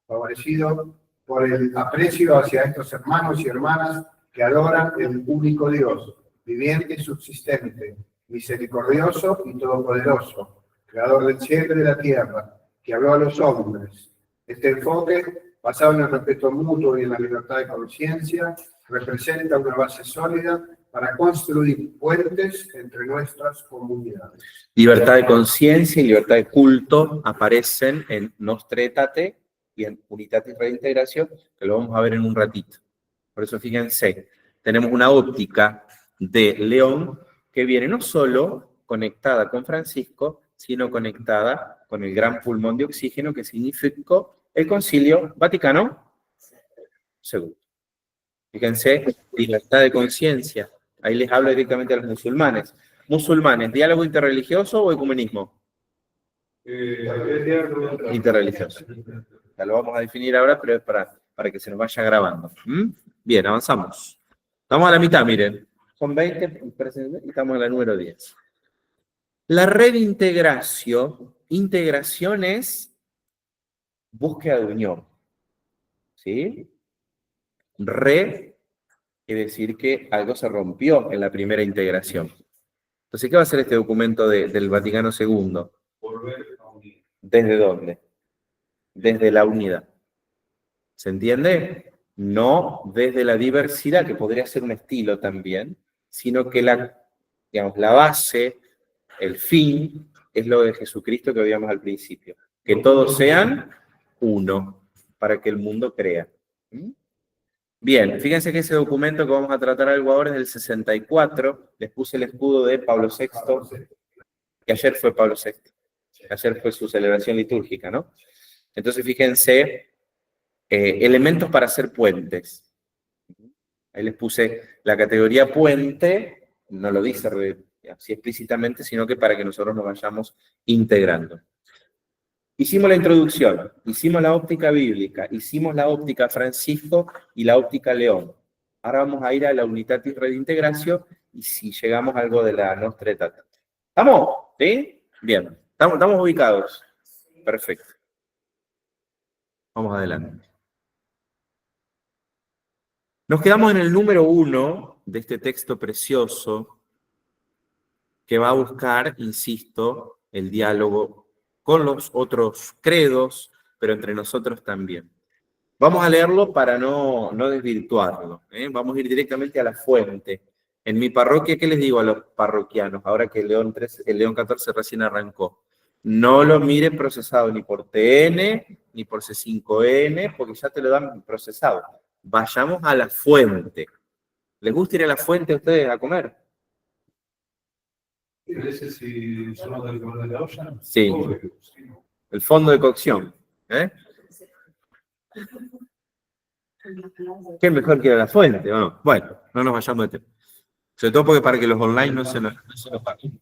favorecido por el aprecio hacia estos hermanos y hermanas que adoran el único Dios, viviente y subsistente, misericordioso y todopoderoso, creador del cielo y de la tierra, que habló a los hombres. Este enfoque, basado en el respeto mutuo y en la libertad de conciencia, representa una base sólida para construir puentes entre nuestras comunidades. Libertad de conciencia y libertad de culto aparecen en Nostra Aetate y en Unitatis Reintegración, que lo vamos a ver en un ratito. Por eso fíjense, tenemos una óptica de León que viene no solo conectada con Francisco, sino conectada con el gran pulmón de oxígeno que significó el Concilio Vaticano II. Fíjense, libertad de conciencia. Ahí les hablo directamente a los musulmanes. Musulmanes, ¿diálogo interreligioso o ecumenismo? Interreligioso. Ya lo vamos a definir ahora, pero es para que se nos vaya grabando. Bien, avanzamos. Estamos a la mitad, miren. Son 20 y estamos en la número 10. La redintegración, integración es búsqueda de unión. ¿Sí? Quiere decir que algo se rompió en la primera integración. Entonces, ¿qué va a hacer este documento del Vaticano II? ¿Desde dónde? Desde la unidad. ¿Se entiende? No desde la diversidad, que podría ser un estilo también, sino que la base, el fin, es lo de Jesucristo que veíamos al principio. Que todos sean uno, para que el mundo crea. Bien, fíjense que ese documento que vamos a tratar algo ahora es del 64. Les puse el escudo de Pablo VI, que ayer fue Pablo VI. Ayer fue su celebración litúrgica, ¿no? Entonces, fíjense, elementos para hacer puentes. Ahí les puse la categoría puente, no lo dice así explícitamente, sino que para que nosotros nos vayamos integrando. Hicimos la introducción, hicimos la óptica bíblica, hicimos la óptica Francisco y la óptica León. Ahora vamos a ir a la Unitatis Redintegratio y si llegamos a algo de la Nostra Aetate. ¿Estamos? ¿Sí? Bien. ¿Estamos ubicados? Perfecto. Vamos adelante. Nos quedamos en el número 1 de este texto precioso que va a buscar, insisto, el diálogo con los otros credos, pero entre nosotros también. Vamos a leerlo para no desvirtuarlo. Vamos a ir directamente a la fuente. En mi parroquia, ¿qué les digo a los parroquianos? Ahora que el León XIV recién arrancó. No lo miren procesado ni por TN, ni por C5N, porque ya te lo dan procesado. Vayamos a la fuente. ¿Les gusta ir a la fuente a ustedes a comer? ¿Ese si somos del borde de la olla? Sí. El fondo de cocción. ¿Qué mejor que ir a la fuente? Bueno, no nos vayamos de tema. Sobre todo porque para que los online no se nos paguen.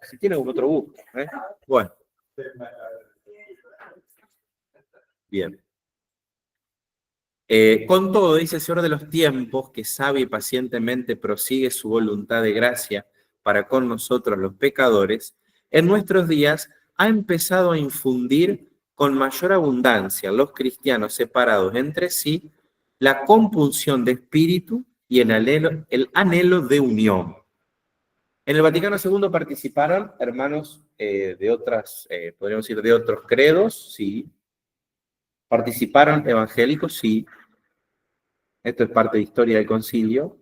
Si tiene algún otro gusto. Bueno. Bien. Con todo, dice el Señor de los tiempos, que sabe y pacientemente prosigue su voluntad de gracia para con nosotros los pecadores, en nuestros días ha empezado a infundir con mayor abundancia a los cristianos separados entre sí la compunción de espíritu y el anhelo de unión. En el Vaticano II participaron hermanos de otras, podríamos decir, de otros credos, sí. Participaron evangélicos, sí. Esto es parte de historia del concilio,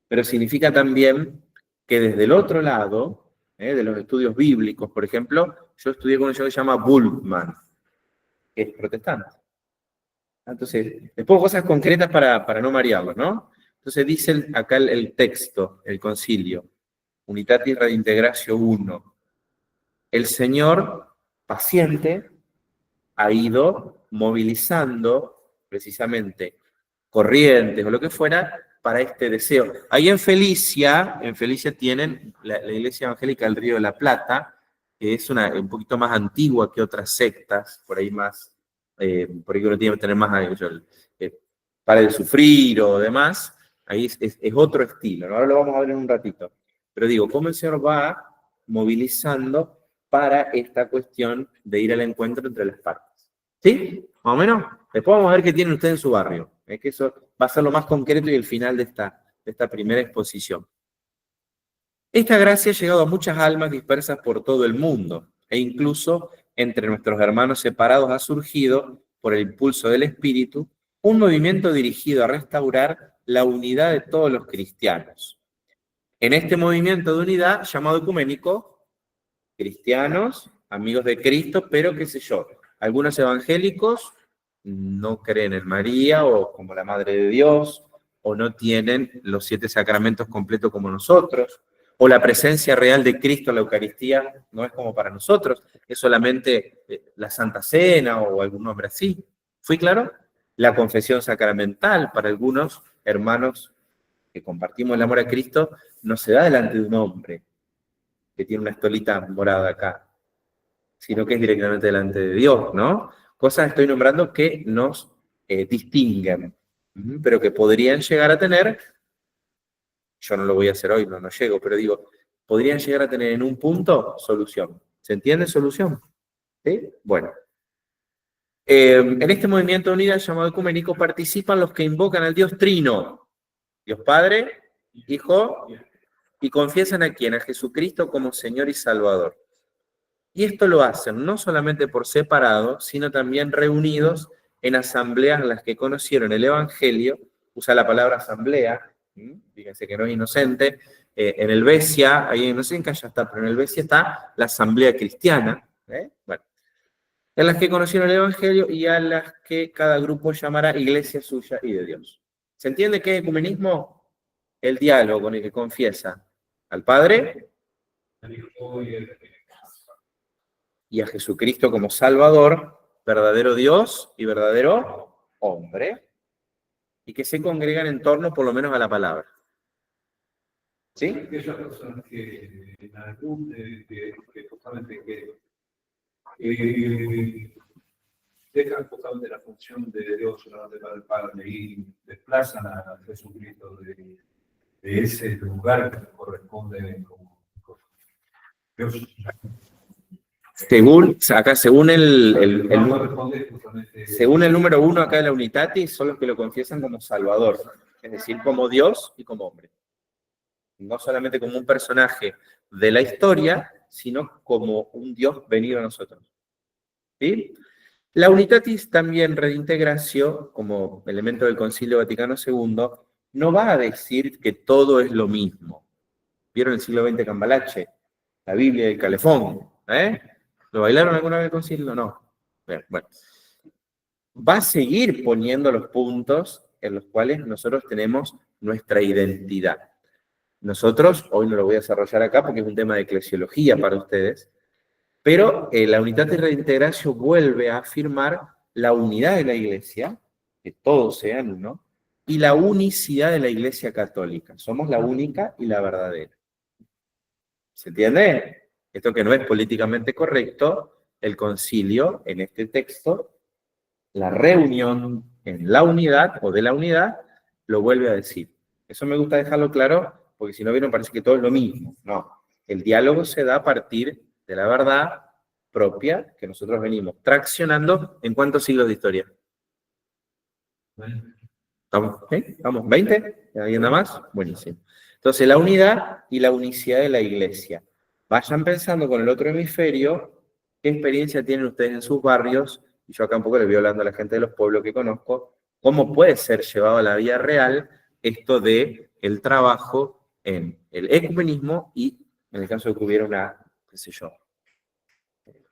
pero significa también que desde el otro lado, de los estudios bíblicos, por ejemplo, yo estudié con un señor que se llama Bultmann, que es protestante. Entonces, les pongo cosas concretas para no marearlos, ¿no? Entonces dice acá el texto, el concilio, Unitatis Redintegratio 1. El Señor, paciente, ha ido movilizando precisamente corrientes o lo que fuera para este deseo. Ahí en Felicia tienen la Iglesia Evangélica del Río de la Plata, que es un poquito más antigua que otras sectas, por ahí más, por ahí uno tiene que tener más para de sufrir o demás. Ahí es otro estilo, ¿no? Ahora lo vamos a ver en un ratito. Pero digo, cómo el Señor va movilizando para esta cuestión de ir al encuentro entre las partes. ¿Sí? Más o menos. Después vamos a ver qué tienen ustedes en su barrio. Es que eso va a ser lo más concreto y el final de esta primera exposición. Esta gracia ha llegado a muchas almas dispersas por todo el mundo, e incluso entre nuestros hermanos separados ha surgido, por el impulso del Espíritu, un movimiento dirigido a restaurar la unidad de todos los cristianos. En este movimiento de unidad, llamado ecuménico, cristianos, amigos de Cristo, pero qué sé yo, algunos evangélicos no creen en María o como la Madre de Dios, o no tienen los 7 sacramentos completos como nosotros, o la presencia real de Cristo en la Eucaristía no es como para nosotros, es solamente la Santa Cena o algún nombre así. ¿Fui claro? La confesión sacramental para algunos hermanos que compartimos el amor a Cristo no se da delante de un hombre que tiene una estolita morada acá, sino que es directamente delante de Dios, ¿no? Cosas estoy nombrando que nos distinguen, pero que podrían llegar a tener, yo no lo voy a hacer hoy, no llego, pero digo, podrían llegar a tener en un punto solución. ¿Se entiende solución? ¿Sí? Bueno. En este movimiento de unidad llamado ecuménico participan los que invocan al Dios Trino, Dios Padre, Hijo, y confiesan a quién, a Jesucristo como Señor y Salvador. Y esto lo hacen no solamente por separado, sino también reunidos en asambleas en las que conocieron el Evangelio, usa la palabra asamblea, fíjense que no es inocente, en el Besia, ahí no sé en qué ya está, pero en el Besia está la asamblea cristiana, bueno, en las que conocieron el Evangelio y a las que cada grupo llamará iglesia suya y de Dios. ¿Se entiende qué es ecumenismo? El diálogo con el que confiesa al Padre y a Jesucristo como Salvador, verdadero Dios y verdadero hombre, y que se congregan en torno por lo menos a la palabra. ¿Sí? Aquellas personas que justamente dejan justamente la función de Dios solamente para el Padre y desplazan a Jesucristo de ese lugar que le corresponde como Dios. Según el número 1 acá de la Unitatis, son los que lo confiesan como Salvador, es decir, como Dios y como hombre. No solamente como un personaje de la historia, sino como un Dios venido a nosotros. ¿Sí? La Unitatis también Redintegratio, como elemento del Concilio Vaticano II, no va a decir que todo es lo mismo. ¿Vieron el siglo XX Cambalache? La Biblia del Calefón, ¿Lo bailaron alguna vez el concilio? No. Bueno. Va a seguir poniendo los puntos en los cuales nosotros tenemos nuestra identidad. Nosotros, hoy no lo voy a desarrollar acá porque es un tema de eclesiología para ustedes, pero la Unitatis Redintegratio vuelve a afirmar la unidad de la Iglesia, que todos sean uno, y la unicidad de la Iglesia católica. Somos la única y la verdadera. ¿Se entiende? Esto que no es políticamente correcto, el concilio, en este texto, la reunión en la unidad o de la unidad, lo vuelve a decir. Eso me gusta dejarlo claro, porque si no vieron parece que todo es lo mismo. No, el diálogo se da a partir de la verdad propia que nosotros venimos traccionando en cuántos siglos de historia. ¿Estamos? ¿Estamos? ¿20? ¿Alguien nada más? Buenísimo. Entonces, la unidad y la unicidad de la Iglesia. Vayan pensando con el otro hemisferio, qué experiencia tienen ustedes en sus barrios, y yo acá un poco les voy hablando a la gente de los pueblos que conozco, cómo puede ser llevado a la vida real esto de el trabajo en el ecumenismo y, en el caso de que hubiera una, qué sé yo,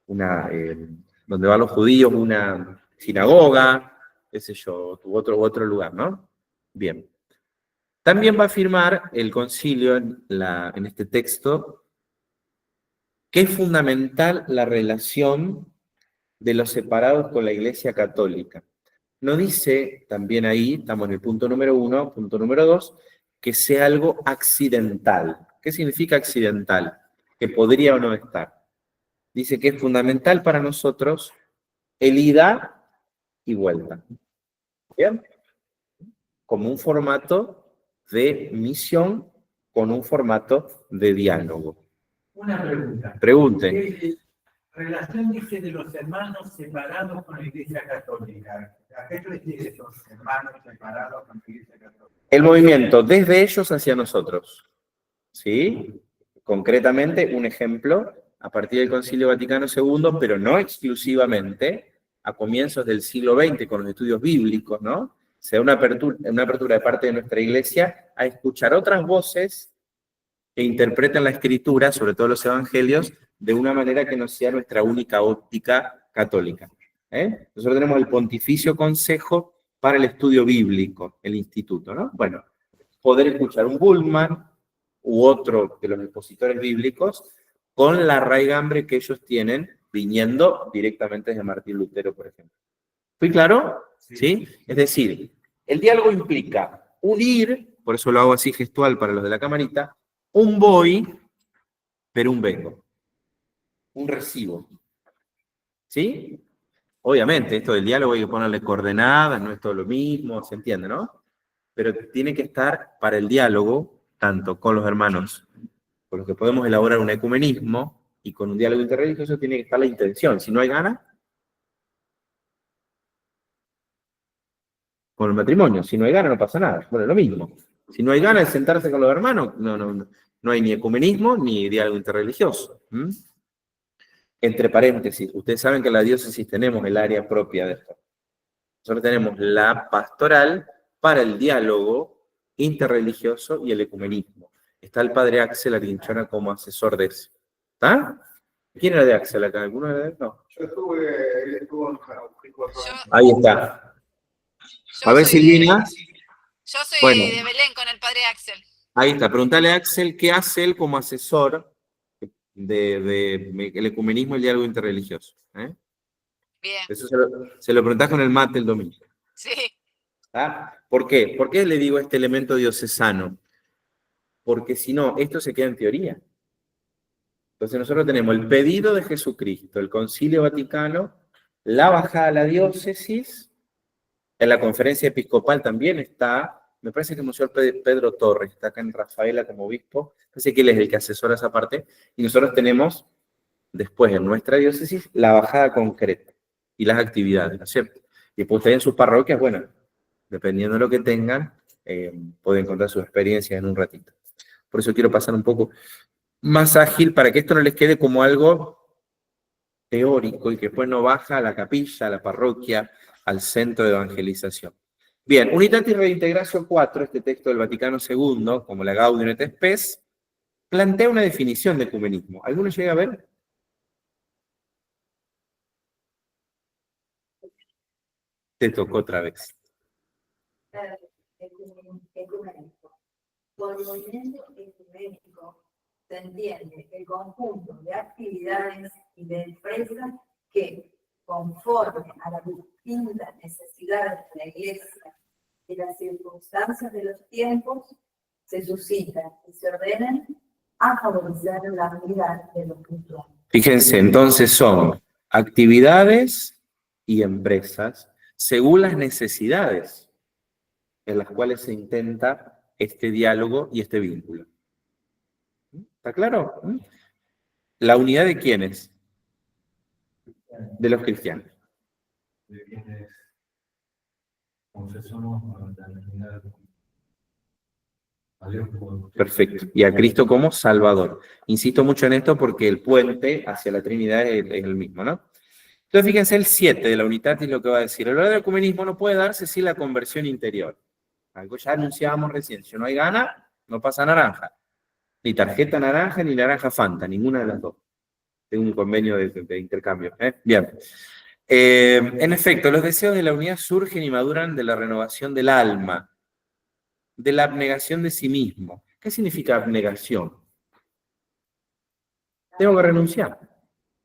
donde van los judíos, una sinagoga, qué sé yo, otro lugar, ¿no? Bien. También va a afirmar el concilio en este texto que es fundamental la relación de los separados con la Iglesia Católica. No dice también ahí, estamos en el punto número 1, punto número 2, que sea algo accidental. ¿Qué significa accidental? Que podría o no estar. Dice que es fundamental para nosotros el ida y vuelta. ¿Bien? Como un formato de misión con un formato de diálogo. Una pregunta. Pregunte. ¿Qué relación dice de los hermanos separados con la Iglesia Católica? ¿A qué refiere esos hermanos separados con la Iglesia Católica? El movimiento desde ellos hacia nosotros. ¿Sí? Concretamente, un ejemplo, a partir del Concilio Vaticano II, pero no exclusivamente, a comienzos del siglo XX, con los estudios bíblicos, ¿no? Se da una apertura de parte de nuestra Iglesia a escuchar otras voces que interpretan la Escritura, sobre todo los Evangelios, de una manera que no sea nuestra única óptica católica. Nosotros tenemos el Pontificio Consejo para el Estudio Bíblico, el Instituto, ¿no? Bueno, poder escuchar un Bultmann, u otro de los expositores bíblicos con la raigambre que ellos tienen viniendo directamente desde Martín Lutero, por ejemplo. ¿Fui claro? ¿Sí? Es decir, el diálogo implica un ir, por eso lo hago así gestual para los de la camarita, un voy, pero un vengo. Un recibo. ¿Sí? Obviamente, esto del diálogo hay que ponerle coordenadas, no es todo lo mismo, se entiende, ¿no? Pero tiene que estar para el diálogo, tanto con los hermanos, con los que podemos elaborar un ecumenismo, y con un diálogo interreligioso tiene que estar la intención. Si no hay ganas, con el matrimonio, si no hay ganas no pasa nada. Bueno, lo mismo. Si no hay ganas de sentarse con los hermanos, no hay ni ecumenismo ni diálogo interreligioso. Entre paréntesis, ustedes saben que en la diócesis tenemos el área propia de esto. Nosotros tenemos la pastoral para el diálogo interreligioso y el ecumenismo. Está el padre Axel Arginchona como asesor de eso. ¿Está? ¿Quién era de Axel acá? ¿Alguno era de él? No. Yo estuve Ahí está. A ver, Silvina. Yo soy Bueno, de Belén con el padre Axel. ahí está. Preguntale a Axel qué hace él como asesor del ecumenismo y el diálogo interreligioso. Bien. Eso se lo preguntás con el mate el domingo. Sí. ¿Ah? ¿Por qué? ¿Por qué le digo este elemento diocesano? Porque si no, esto se queda en teoría. Entonces nosotros tenemos el pedido de Jesucristo, el Concilio Vaticano, la bajada a la diócesis, en la conferencia episcopal también está, me parece que Monseñor Pedro Torres está acá en Rafaela como obispo, parece que él es el que asesora esa parte, y nosotros tenemos después en nuestra diócesis la bajada concreta y las actividades, ¿no es cierto? Y después ustedes en sus parroquias, bueno, dependiendo de lo que tengan, pueden contar sus experiencias en un ratito. Por eso quiero pasar un poco más ágil para que esto no les quede como algo teórico y que después no baja a la capilla, a la parroquia, al centro de evangelización. Bien, Unitatis Reintegratio 4, este texto del Vaticano II, como la Gaudium et Spes, plantea una definición de ecumenismo. ¿Alguno llega a ver? Te tocó otra vez. Ecuménico. Por movimiento ecuménico se entiende el conjunto de actividades y de empresas que, conforme a las distintas necesidades de la Iglesia y las circunstancias de los tiempos, se suscitan y se ordenan a favorecer la unidad de los cristianos. Fíjense, entonces son actividades y empresas según las necesidades en las cuales se intenta este diálogo y este vínculo. ¿Está claro? ¿La unidad de quiénes? De los cristianos. de quienes confesamos la unidad a Dios como Perfecto. Y a Cristo como Salvador. Insisto mucho en esto porque el puente hacia la Trinidad es el mismo, ¿no? Entonces, fíjense, el 7 de la Unitatis lo que va a decir. El verdadero ecumenismo no puede darse sin la conversión interior. Algo ya anunciábamos recién. Si no hay gana, no pasa naranja. Ni tarjeta naranja, ni naranja Fanta, ninguna de las dos. Tengo un convenio de intercambio. Bien. En efecto, los deseos de la unidad surgen y maduran de la renovación del alma, de la abnegación de sí mismo. ¿Qué significa abnegación? Tengo que renunciar.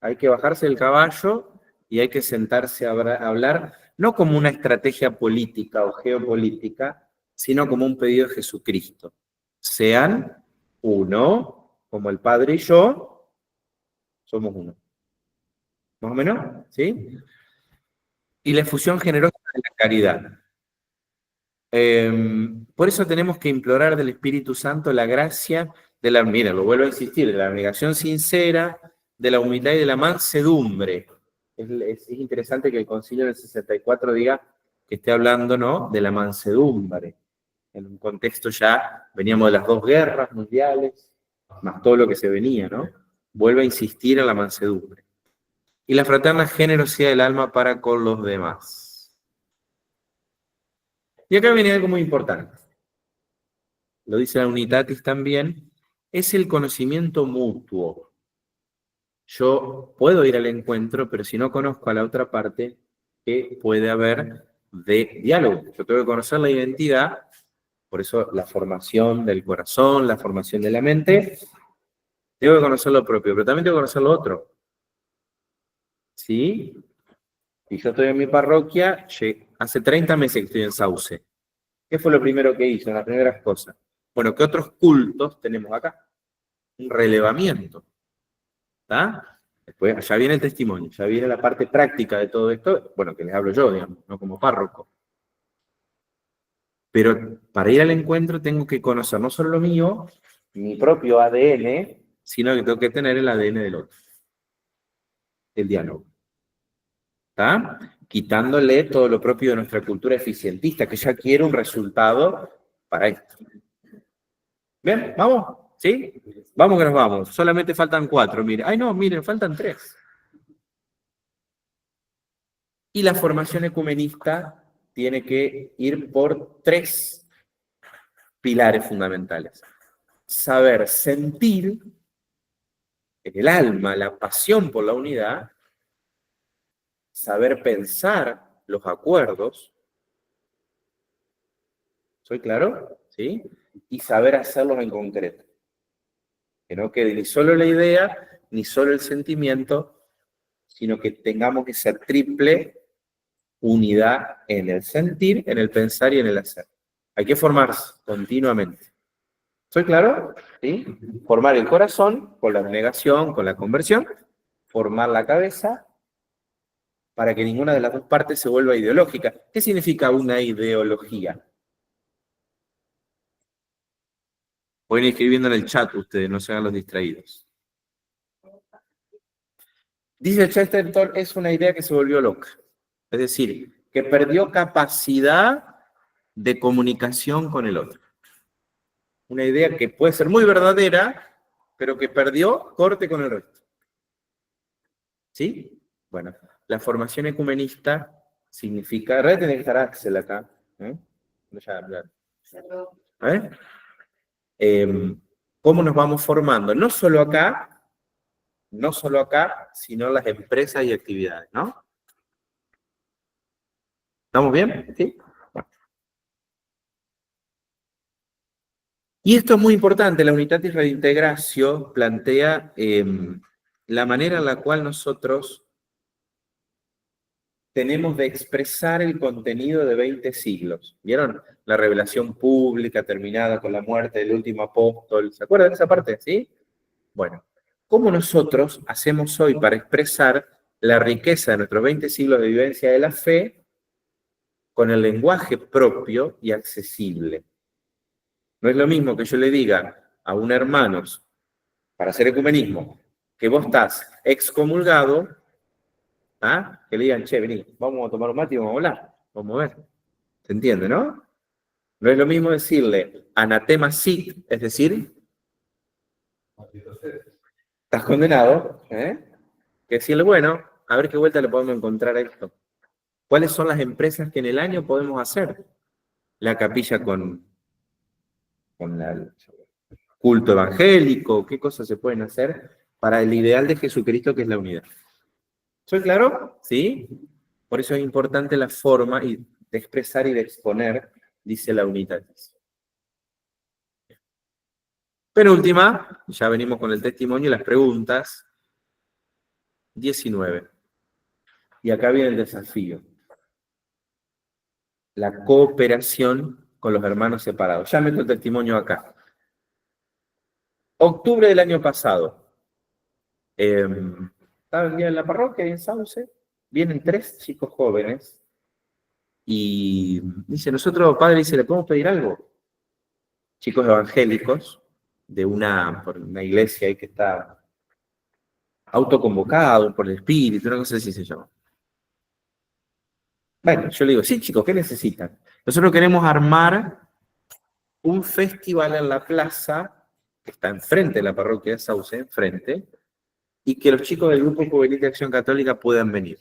Hay que bajarse del caballo y hay que sentarse a hablar, no como una estrategia política o geopolítica, sino como un pedido de Jesucristo. Sean uno, como el Padre y yo, somos uno. ¿Más o menos? ¿Sí? Y la efusión generosa de la caridad. Por eso tenemos que implorar del Espíritu Santo la gracia de la, mira, lo vuelvo a insistir, de la abnegación sincera, de la humildad y de la mansedumbre. Es interesante que el Concilio del 64 diga que esté hablando, ¿no?, de la mansedumbre. En un contexto ya, veníamos de las 2 guerras mundiales, más todo lo que se venía, ¿no? Vuelve a insistir en la mansedumbre. Y la fraterna generosidad del alma para con los demás. Y acá viene algo muy importante. Lo dice la Unitatis también, es el conocimiento mutuo. Yo puedo ir al encuentro, pero si no conozco a la otra parte, ¿qué puede haber de diálogo? Yo tengo que conocer la identidad Por eso la formación del corazón, la formación de la mente, tengo que conocer lo propio, pero también tengo que conocer lo otro. ¿Sí? Y yo estoy en mi parroquia, hace 30 meses que estoy en Sauce. ¿Qué fue lo primero que hice? Las primeras cosas. Bueno, ¿qué otros cultos tenemos acá? Un relevamiento. ¿Está? Después, allá viene el testimonio, ya viene la parte práctica de todo esto, bueno, que les hablo yo, digamos, no como párroco. Pero para ir al encuentro tengo que conocer no solo lo mío, mi propio ADN, sino que tengo que tener el ADN del otro. El diálogo. ¿Está? Quitándole todo lo propio de nuestra cultura eficientista, que ya quiere un resultado para esto. ¿Bien? ¿Vamos? ¿Sí? Vamos que nos vamos. Solamente faltan 4, miren. Ay, no, miren, faltan 3. Y la formación ecumenista tiene que ir por 3 pilares fundamentales. Saber sentir en el alma la pasión por la unidad, saber pensar los acuerdos, ¿soy claro? ¿Sí? Y saber hacerlos en concreto. Que no quede ni solo la idea, ni solo el sentimiento, sino que tengamos que ser triple unidad en el sentir, en el pensar y en el hacer. Hay que formarse continuamente. ¿Soy claro? ¿Sí? Formar el corazón con la negación, con la conversión, formar la cabeza para que ninguna de las dos partes se vuelva ideológica. ¿Qué significa una ideología? Pueden ir escribiendo en el chat ustedes, no se hagan los distraídos. Dice Chesterton, es una idea que se volvió loca. Es decir, que perdió capacidad de comunicación con el otro. Una idea que puede ser muy verdadera, pero que perdió corte con el resto. ¿Sí? Bueno, la formación ecumenista significa... En realidad tiene que estar Axel acá. ¿Cómo nos vamos formando? No solo acá, sino en las empresas y actividades, ¿no? ¿Estamos bien? ¿Sí? Y esto es muy importante, la Unitatis Redintegratio plantea la manera en la cual nosotros tenemos de expresar el contenido de 20 siglos. ¿Vieron? La revelación pública terminada con la muerte del último apóstol. ¿Se acuerdan de esa parte? ¿Sí? Bueno, ¿cómo nosotros hacemos hoy para expresar la riqueza de nuestros 20 siglos de vivencia de la fe con el lenguaje propio y accesible? No es lo mismo que yo le diga a un hermano, para hacer ecumenismo, que vos estás excomulgado, ¿ah? Que le digan, che, vení, vamos a tomar un mate y vamos a hablar, vamos a ver. ¿Se entiende, no? No es lo mismo decirle anatema sit, es decir, estás condenado, que decirle, bueno, a ver qué vuelta le podemos encontrar a esto. ¿Cuáles son las empresas que en el año podemos hacer? La capilla con el culto evangélico, qué cosas se pueden hacer para el ideal de Jesucristo que es la unidad. ¿Soy claro? ¿Sí? Por eso es importante la forma de expresar y de exponer, dice la Unitatis. Penúltima, ya venimos con el testimonio y las preguntas. 19. Y acá viene el desafío. La cooperación con los hermanos separados. Ya meto el testimonio acá. Octubre del año pasado. Estaba el día en la parroquia, en Sauce. Vienen 3 chicos jóvenes. Y dice, nosotros, padre, dice, ¿le podemos pedir algo? Chicos evangélicos de una iglesia ahí que está autoconvocado por el Espíritu, una cosa así se llama. Bueno, yo le digo, sí, chicos, ¿qué necesitan? Nosotros queremos armar un festival en la plaza, que está enfrente de la parroquia de Sauce, enfrente, y que los chicos del Grupo Juvenil de Acción Católica puedan venir.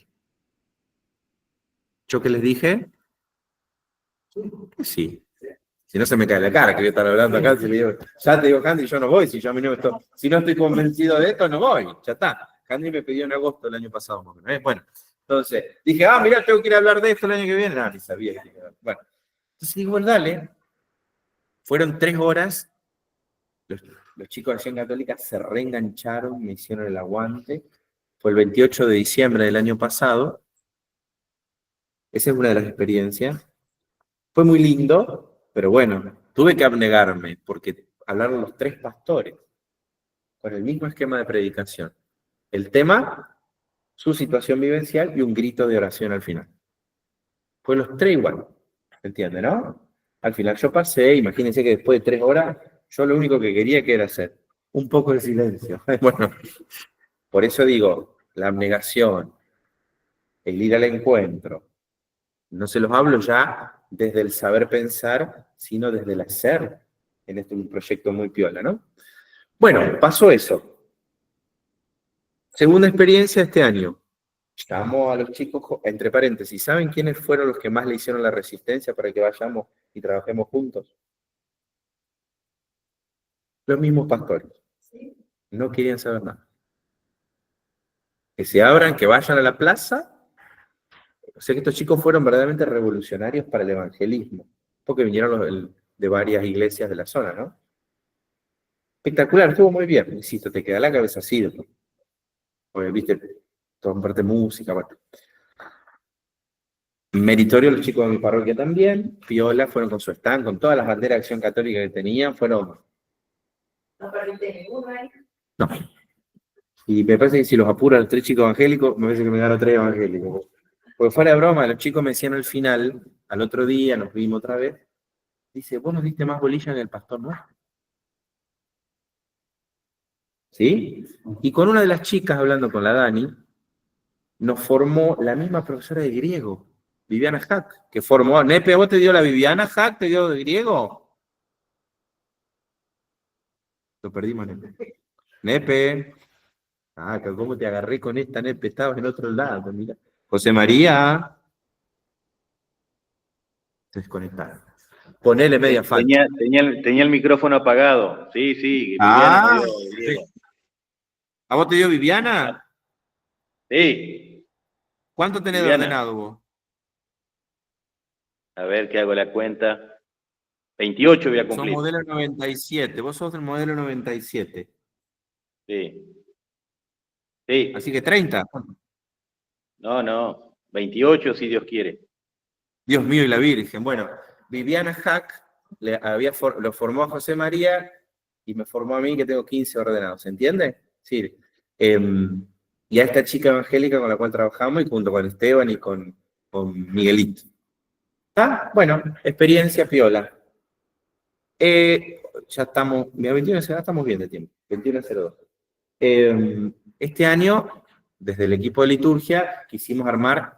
¿Yo qué les dije? Sí. Si no se me cae la cara que voy a estar hablando acá, si le digo, ya te digo, Candy, yo no voy, si no estoy convencido de esto, no voy, ya está. Candy me pidió en agosto del año pasado, más o menos, Bueno, entonces, dije, mirá, tengo que ir a hablar de esto el año que viene. Ni sabía que tenía que hablar. Bueno, entonces digo, bueno, dale. Fueron 3 horas, los chicos de Acción Católica se reengancharon, me hicieron el aguante. Fue el 28 de diciembre del año pasado. Esa es una de las experiencias. Fue muy lindo, pero bueno, tuve que abnegarme, porque hablaron los 3 pastores, con el mismo esquema de predicación. El tema, su situación vivencial y un grito de oración al final. Fue los 3 igual, ¿entiende, no? Al final yo pasé, imagínense que después de 3 horas, yo lo único que quería que era hacer un poco de silencio. Bueno, por eso digo, la abnegación, el ir al encuentro, no se los hablo ya desde el saber pensar, sino desde el hacer, en este un proyecto muy piola, ¿no? Bueno, pasó eso. Segunda experiencia este año. Llamamos a los chicos, entre paréntesis, ¿saben quiénes fueron los que más le hicieron la resistencia para que vayamos y trabajemos juntos? Los mismos pastores. No querían saber nada. Que se abran, que vayan a la plaza. O sea que estos chicos fueron verdaderamente revolucionarios para el evangelismo, porque vinieron de varias iglesias de la zona, ¿no? Espectacular, estuvo muy bien. Insisto, te queda la cabeza así, ¿no? Porque, viste, toda parte música, bueno. Meritorio los chicos de mi parroquia también, piola, fueron con su stand, con todas las banderas de Acción Católica que tenían, fueron... ¿No perdiste ninguno ahí? No. Y me parece que si los apuran los 3 chicos evangélicos, me parece que me gano 3 evangélicos. Porque fuera de broma, los chicos me decían al final, al otro día, nos vimos otra vez, dice, vos nos diste más bolilla que el pastor nuestro. ¿Sí? Y con una de las chicas, hablando con la Dani, nos formó la misma profesora de griego, Viviana Hack, que formó, Nepe, ¿vos te dio la Viviana Hack, te dio de griego? Lo perdimos, Nepe. Nepe. Ah, ¿cómo te agarré con esta, Nepe? Estabas en otro lado, mira. José María. Desconectar. Ponele media falta. Tenía el micrófono apagado. Sí, sí. Ah, Viviana me dio griego. sí. ¿A vos te dio Viviana? Sí. ¿Cuánto tenés Viviana. de ordenado vos? A ver, que hago la cuenta. 28 voy a Sos cumplir. modelo 97. Vos sos del modelo 97. Sí. Sí. Así que 30. No. 28 si Dios quiere. Dios mío y la Virgen. Bueno, Viviana Hack lo formó a José María y me formó a mí, que tengo 15 ordenados. ¿Se entiende? Sí. Y a esta chica evangélica con la cual trabajamos, y junto con Esteban y con Miguelito. ¿Ah? Bueno, experiencia piola. Ya estamos, mira, 21 ya estamos bien de tiempo. 21:02. Este año, desde el equipo de liturgia, quisimos armar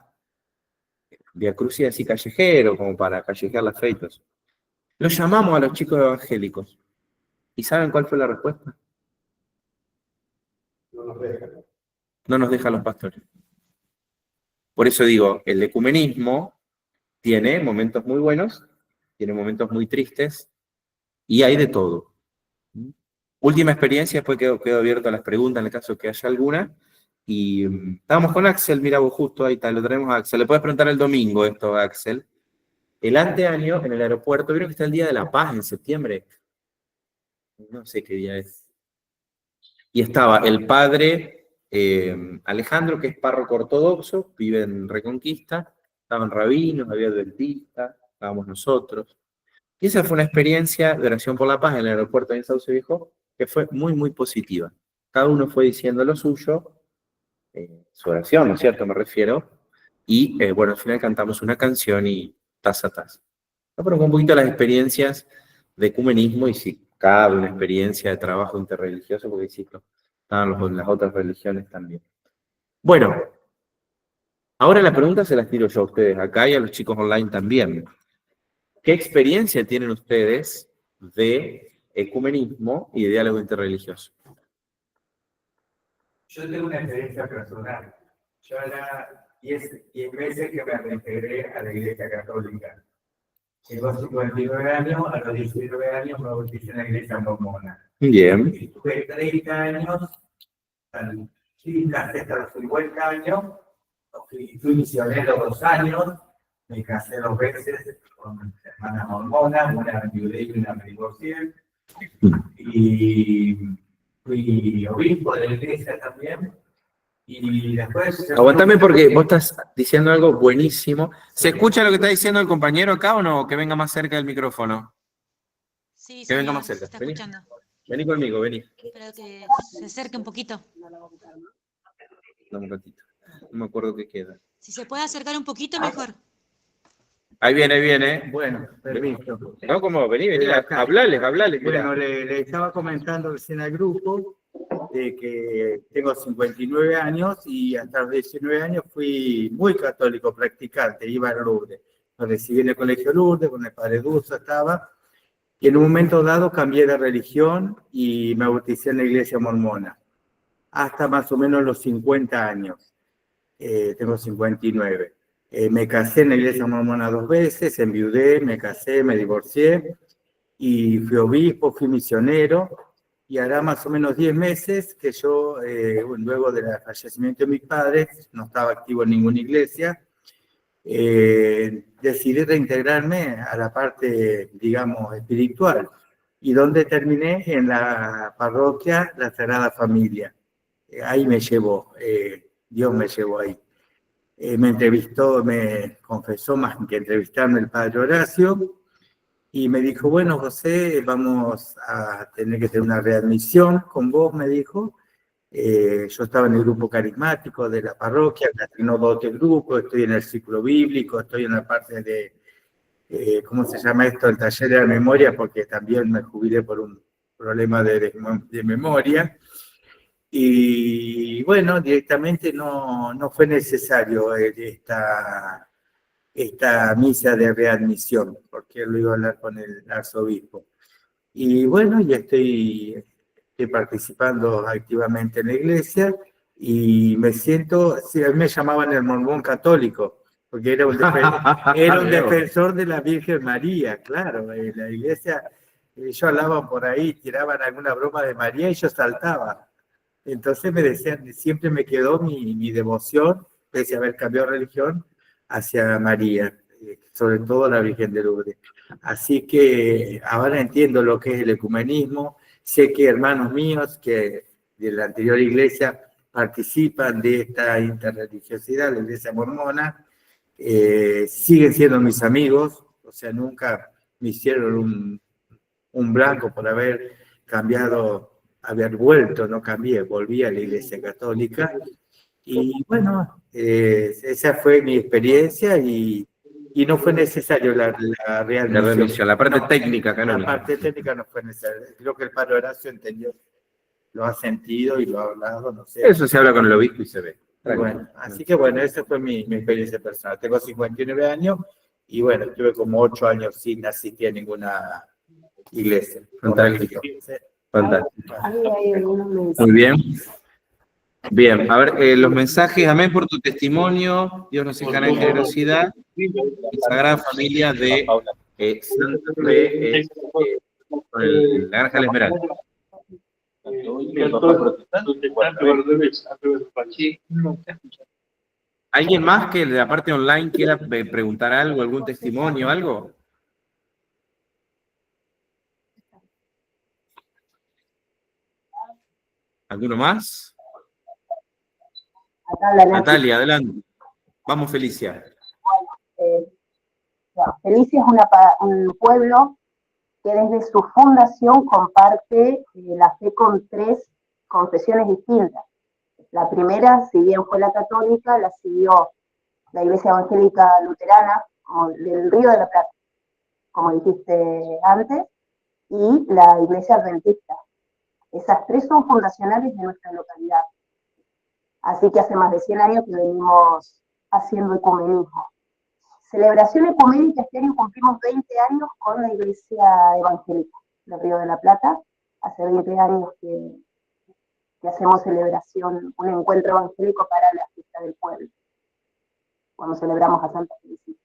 Via Crucis así callejero, como para callejear las feitas. Los llamamos a los chicos evangélicos. ¿Y saben cuál fue la respuesta? No nos dejan. No nos dejan los pastores. Por eso digo, el ecumenismo tiene momentos muy buenos, tiene momentos muy tristes, y hay de todo. Última experiencia, después quedo abierto a las preguntas en el caso que haya alguna. Y estábamos con Axel, mira vos, justo ahí está, lo tenemos a Axel. Le puedes preguntar el domingo esto a Axel. El anteaño en el aeropuerto, vieron que está el Día de la Paz en septiembre. No sé qué día es. Y estaba el padre Alejandro, que es párroco ortodoxo, vive en Reconquista. Estaban rabinos, había adventistas, estábamos nosotros. Y esa fue una experiencia de oración por la paz en el aeropuerto de Sauce Viejo, que fue muy, muy positiva. Cada uno fue diciendo lo suyo, su oración, ¿no es cierto? Me refiero. Y bueno, al final cantamos una canción y taza a taza. Pero con un poquito las experiencias de ecumenismo y si cabe una experiencia de trabajo interreligioso, porque sí, estaban las otras religiones también. Bueno, ahora la pregunta se las tiro yo a ustedes acá y a los chicos online también. ¿Qué experiencia tienen ustedes de ecumenismo y de diálogo interreligioso? Yo tengo una experiencia personal. Yo era 10 meses que me reintegré a la Iglesia Católica. Tengo 59 años, a los 19 años me bauticé en la Iglesia Mormona. Bien. Estuve 30 años, hasta los 50 años, fui misionero 2 años, me casé 2 veces con hermanas mormonas, una viudé y una me divorcié. Y fui obispo de la iglesia también. Y después... Aguantame porque vos estás diciendo algo buenísimo. ¿Se escucha lo que está diciendo el compañero acá o no? Que venga más cerca del micrófono. Sí, Que venga señor, más se cerca. está Vení. escuchando. Vení conmigo, vení. Espero que se acerque un poquito. Dame un ratito. No me acuerdo qué queda. Si se puede acercar un poquito, mejor. Ahí viene. Bueno, permiso. No, como, vení, hablales, mirá. Bueno, le estaba comentando recién al grupo de que tengo 59 años y hasta los 19 años fui muy católico practicante, iba a Lourdes. Me recibí en el colegio Lourdes, con el padre Duso estaba, y en un momento dado cambié de religión y me bauticé en la iglesia mormona, hasta más o menos los 50 años. Tengo 59. Me casé en la iglesia mormona 2 veces, enviudé, me casé, me divorcié, y fui obispo, fui misionero, y hará más o menos 10 meses que yo, luego del fallecimiento de mis padres, no estaba activo en ninguna iglesia, decidí reintegrarme a la parte, digamos, espiritual, y donde terminé en la parroquia La Sagrada Familia. Ahí me llevó, Dios me llevó ahí. Me entrevistó, me confesó más que entrevistarme el padre Horacio, y me dijo, bueno, José, vamos a tener que tener una readmisión con vos, me dijo. Yo estaba en el grupo carismático de la parroquia, no dote el grupo, estoy en el ciclo bíblico, estoy en la parte de, ¿cómo se llama esto? El taller de la memoria, porque también me jubilé por un problema de memoria. Y bueno, directamente no fue necesario esta misa de readmisión, porque lo iba a hablar con el arzobispo. Y bueno, ya estoy participando activamente en la iglesia y me siento, sí, a mí me llamaban el mormón católico, porque era un defensor de la Virgen María, claro, en la iglesia ellos hablaban por ahí, tiraban alguna broma de María y yo saltaba. Entonces me decían, siempre me quedó mi devoción, pese a haber cambiado de religión, hacia María, sobre todo la Virgen de Lourdes. Así que ahora entiendo lo que es el ecumenismo, sé que hermanos míos que de la anterior iglesia participan de esta interreligiosidad, la iglesia mormona, siguen siendo mis amigos, o sea, nunca me hicieron un blanco por haber cambiado, haber vuelto, no cambié, volví a la iglesia católica. Y bueno, esa fue mi experiencia y no fue necesario la readmisión. La parte técnica canónica. La parte técnica no fue necesaria. Creo que el padre Horacio entendió, lo ha sentido y lo ha hablado, no sé. Eso se habla con el obispo y se ve. Bueno, así que bueno, esa fue mi experiencia personal. Tengo 59 años y bueno, estuve como 8 años sin asistir a ninguna iglesia. Fantástico. Fantástico. Muy Muy bien. Bien, a ver, los mensajes, amén por tu testimonio, Dios nos encarga en generosidad, y Sagrada Familia de Santa Fe, con la Granja del Esmeralda. ¿Alguien más que de la parte online quiera preguntar algo, algún testimonio, algo? ¿Alguno más? Natalia, adelante. Vamos, Felicia. Felicia es un pueblo que desde su fundación comparte la fe con 3 confesiones distintas. La primera, si bien fue la católica, la siguió la Iglesia Evangélica Luterana del Río de la Plata, como dijiste antes, y la Iglesia Adventista. Esas 3 son fundacionales de nuestra localidad. Así que hace más de 100 años que venimos haciendo ecumenismo. Celebración ecuménica, este año cumplimos 20 años con la Iglesia Evangélica del Río de la Plata. Hace 20 años que hacemos celebración, un encuentro evangélico para la fiesta del pueblo, cuando celebramos a Santa Felicita.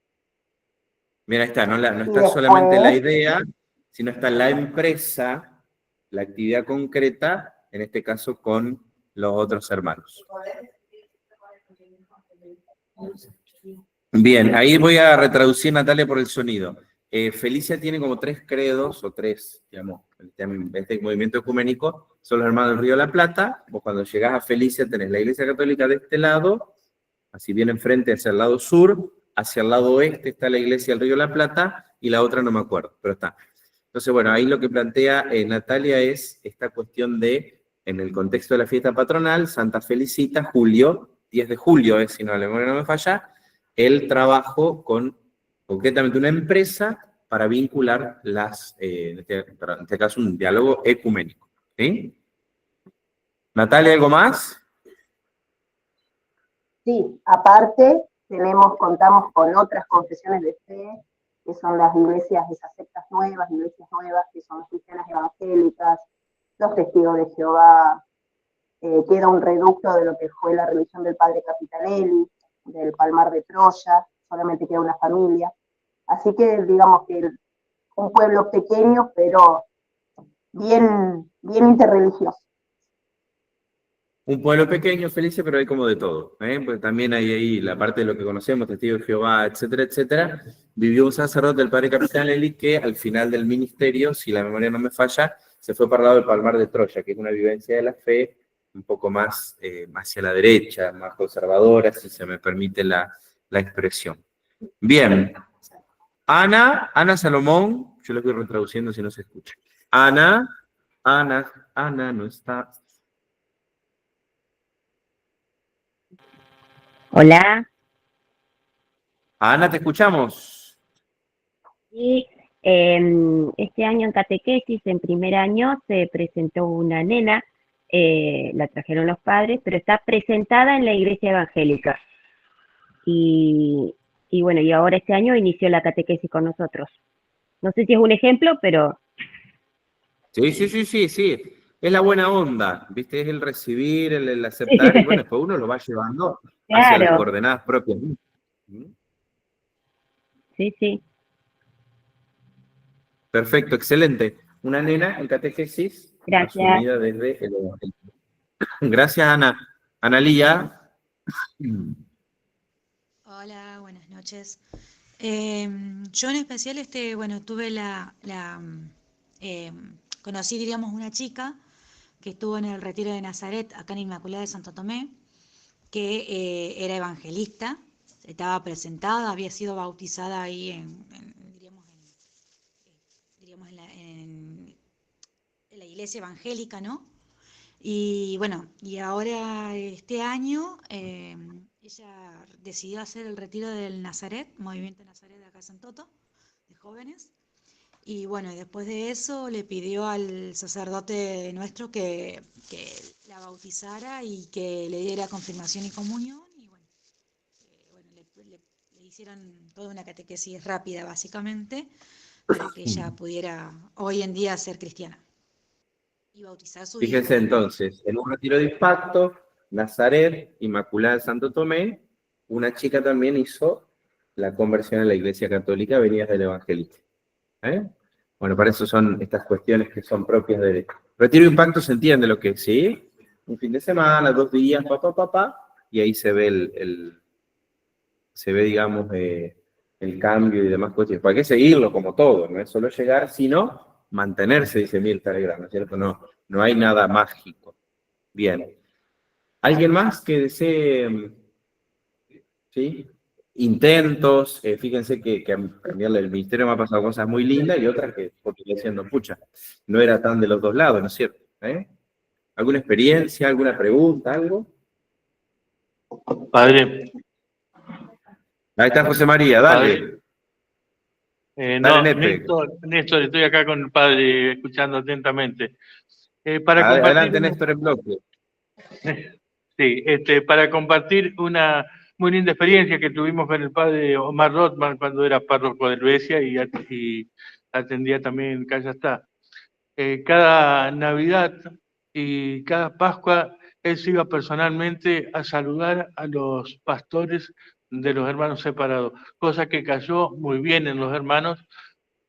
Mira, ahí está, no está solamente la idea, sino está la empresa, la actividad concreta, en este caso con los otros hermanos. Bien, ahí voy a retraducir, Natalia, por el sonido. Felicia tiene como 3 credos, o 3, digamos, este movimiento ecuménico, son los hermanos del Río de la Plata. Vos cuando llegás a Felicia tenés la Iglesia Católica de este lado, así bien enfrente hacia el lado sur, hacia el lado oeste está la Iglesia del Río de la Plata, y la otra no me acuerdo, pero está. Entonces, bueno, ahí lo que plantea Natalia es esta cuestión de, en el contexto de la fiesta patronal, Santa Felicita, julio, 10 de julio, si no la memoria no me falla, el trabajo con, concretamente, una empresa para vincular en este caso, un diálogo ecuménico. ¿Sí? Natalia, ¿algo más? Sí, aparte contamos con otras confesiones de fe, que son las iglesias, esas sectas nuevas, iglesias nuevas, que son las cristianas evangélicas, los testigos de Jehová, queda un reducto de lo que fue la religión del padre Capitanelli, del Palmar de Troya, solamente queda una familia. Así que digamos que un pueblo pequeño, pero bien interreligioso. Un pueblo pequeño, Felicia, pero hay como de todo, ¿eh? Pues también hay ahí la parte de lo que conocemos, testigos de Jehová, etcétera, etcétera. Vivió un sacerdote, el padre Capitanelli, que al final del ministerio, si la memoria no me falla, se fue para el lado del Palmar de Troya, que es una vivencia de la fe un poco más hacia la derecha, más conservadora, si se me permite la expresión. Bien. Ana Salomón, yo lo estoy retraduciendo si no se escucha. Ana no está. Hola. Ana, te escuchamos. Y este año en catequesis, en primer año, se presentó una nena, la trajeron los padres, pero está presentada en la iglesia evangélica. Y bueno, y ahora este año inició la catequesis con nosotros. No sé si es un ejemplo, pero... Sí. Es la buena onda, ¿viste? Es el recibir, el aceptar, y bueno, después uno lo va llevando hacia las coordenadas propias. Sí. Perfecto, excelente. Una nena en catequesis. Gracias. Asumida desde el evangelio. Gracias, Ana. Analía. Hola, buenas noches. Yo en especial, bueno, tuve conocí, diríamos, una chica que estuvo en el retiro de Nazaret, acá en Inmaculada de Santo Tomé, que era evangelista, estaba presentada, había sido bautizada ahí en la iglesia evangélica, ¿no? Y bueno, y ahora este año ella decidió hacer el retiro del Nazaret, Movimiento Nazaret de acá de San Toto, de jóvenes. Y bueno, después de eso le pidió al sacerdote nuestro que la bautizara y que le diera confirmación y comunión. Y bueno, le hicieron toda una catequesis rápida, básicamente, para que ella pudiera hoy en día ser cristiana y bautizar a su hijo. Fíjense entonces, en un retiro de impacto, Nazaret, Inmaculada de Santo Tomé, una chica también hizo la conversión a la Iglesia Católica, venía del evangelista. Bueno, para eso son estas cuestiones que son propias del retiro de impacto, se entiende lo que es, ¿sí? Un fin de semana, 2 días, y ahí se ve digamos, el cambio y demás cuestiones. Pues hay que seguirlo como todo, no es solo llegar, sino mantenerse, dice Mirta Legrand, ¿no es cierto? No hay nada mágico. Bien. ¿Alguien más que desee, sí? Intentos, fíjense que a mí el ministerio me ha pasado cosas muy lindas y otras que, porque diciendo, pucha, no era tan de los dos lados, ¿no es cierto? ¿Alguna experiencia, alguna pregunta, algo? Padre. Ahí está José María, dale. No, Néstor, estoy acá con el padre escuchando atentamente. Adelante, Néstor, en bloque. Sí, para compartir una muy linda experiencia que tuvimos con el padre Omar Rothman cuando era párroco de Helvecia y atendía también en Callastá. Cada Navidad y cada Pascua él se iba personalmente a saludar a los pastores de los hermanos separados, cosa que cayó muy bien en los hermanos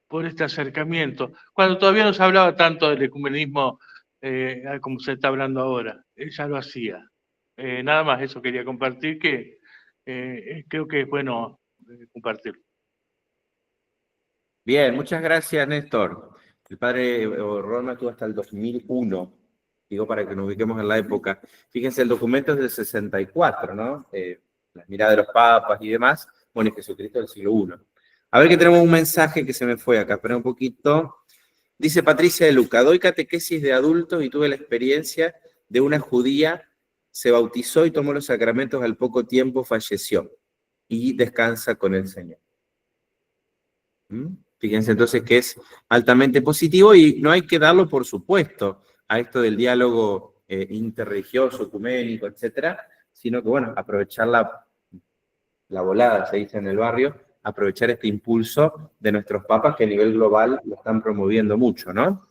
por este acercamiento, cuando todavía no se hablaba tanto del ecumenismo como se está hablando ahora, ella lo hacía. Nada más eso quería compartir, que creo que es bueno compartirlo. Bien, muchas gracias, Néstor. El padre Roma estuvo hasta el 2001, digo para que nos ubiquemos en la época. Fíjense, el documento es del 64, ¿no? Las miradas de los papas y demás. Bueno, y Jesucristo del siglo I. A ver que tenemos un mensaje que se me fue acá, espera un poquito. Dice Patricia de Luca, doy catequesis de adultos y tuve la experiencia de una judía, se bautizó y tomó los sacramentos, al poco tiempo falleció y descansa con el Señor. Fíjense entonces que es altamente positivo y no hay que darlo por supuesto a esto del diálogo interreligioso, ecuménico, etcétera, sino que, bueno, aprovechar la volada, se dice en el barrio, aprovechar este impulso de nuestros papas que a nivel global lo están promoviendo mucho, ¿no?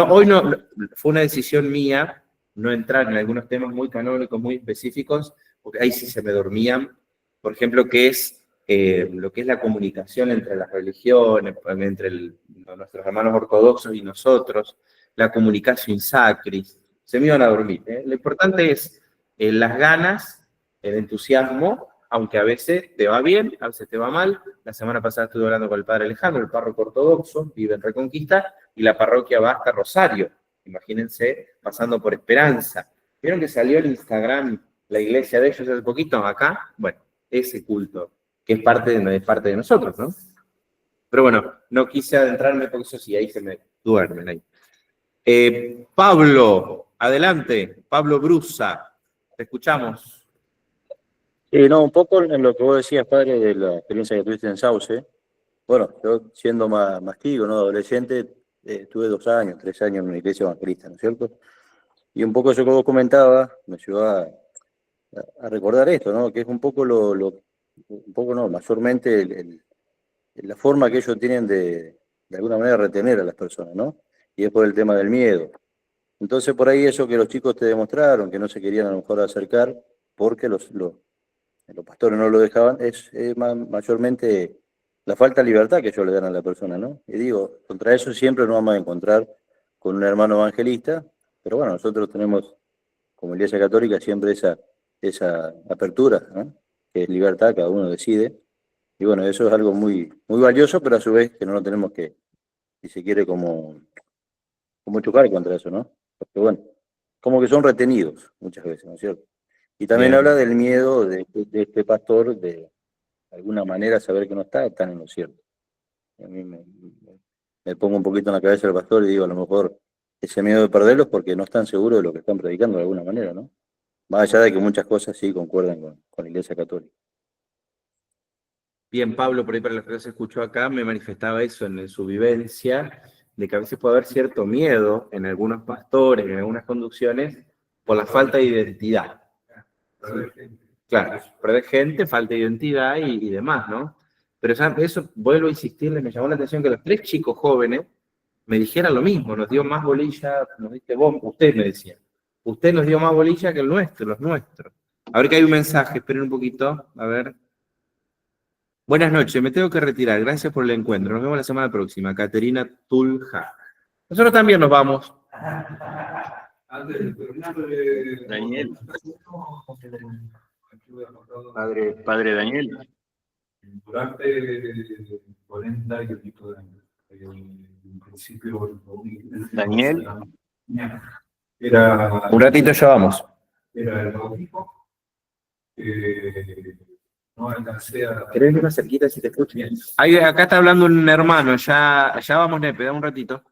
Hoy no, fue una decisión mía no entrar en algunos temas muy canónicos, muy específicos, porque ahí sí se me dormían, por ejemplo, que es lo que es la comunicación entre las religiones, entre nuestros hermanos ortodoxos y nosotros, la comunicación sacris, se me iban a dormir. Lo importante es las ganas, el entusiasmo, aunque a veces te va bien, a veces te va mal. La semana pasada estuve hablando con el padre Alejandro, el párroco ortodoxo, vive en Reconquista, y la parroquia va hasta Rosario, imagínense, pasando por Esperanza. ¿Vieron que salió el Instagram, la iglesia de ellos hace poquito, acá? Bueno, ese culto, que es parte de nosotros, ¿no? Pero bueno, no quise adentrarme porque eso sí, ahí se me duermen ahí. Pablo, adelante, Pablo Brusa, te escuchamos. No, un poco en lo que vos decías, padre, de la experiencia que tuviste en Sauce. Bueno, yo siendo más chico, ¿no? Adolescente, estuve 2 años, 3 años en una iglesia evangelista, ¿no es cierto? Y un poco eso que vos comentabas me llevó a recordar esto, ¿no? Que es un poco mayormente la forma que ellos tienen de alguna manera retener a las personas, ¿no? Y es por el tema del miedo. Entonces, por ahí eso que los chicos te demostraron, que no se querían a lo mejor acercar, porque los pastores no lo dejaban, es mayormente la falta de libertad que ellos le dan a la persona, ¿no? Y digo, contra eso siempre nos vamos a encontrar con un hermano evangelista, pero bueno, nosotros tenemos, como Iglesia Católica, siempre esa apertura, ¿no? Que es libertad, cada uno decide. Y bueno, eso es algo muy, muy valioso, pero a su vez que no lo tenemos que, si se quiere, como chocar contra eso, ¿no? Porque bueno, como que son retenidos muchas veces, ¿no es cierto? Y también habla del miedo de este pastor de alguna manera saber que no está tan en lo cierto. A mí me pongo un poquito en la cabeza del pastor y digo, a lo mejor ese miedo de perderlos porque no están seguros de lo que están predicando de alguna manera, ¿no? Más allá de que muchas cosas sí concuerdan con la Iglesia Católica. Bien, Pablo, por ahí para los que no se escuchó acá, me manifestaba eso en su vivencia, de que a veces puede haber cierto miedo en algunos pastores, en algunas conducciones, por la falta de identidad. Claro, perder gente, falta de identidad y demás, ¿no? Pero eso, vuelvo a insistirles, me llamó la atención que los 3 chicos jóvenes me dijeran lo mismo, nos dio más bolilla, nos diste vos, usted me decía, usted nos dio más bolilla que los nuestros. A ver que hay un mensaje, esperen un poquito, a ver. Buenas noches, me tengo que retirar, gracias por el encuentro, nos vemos la semana próxima, Caterina Tulja. Nosotros también nos vamos. Daniel. Padre Daniel. Durante 40 y pico de años. En principio, Daniel. Era, un ratito ya vamos. Era el bautismo. No alcancé a... ¿Querés ir más cerquita si te escucho? Acá está hablando un hermano, ya vamos, Nepe, da un ratito.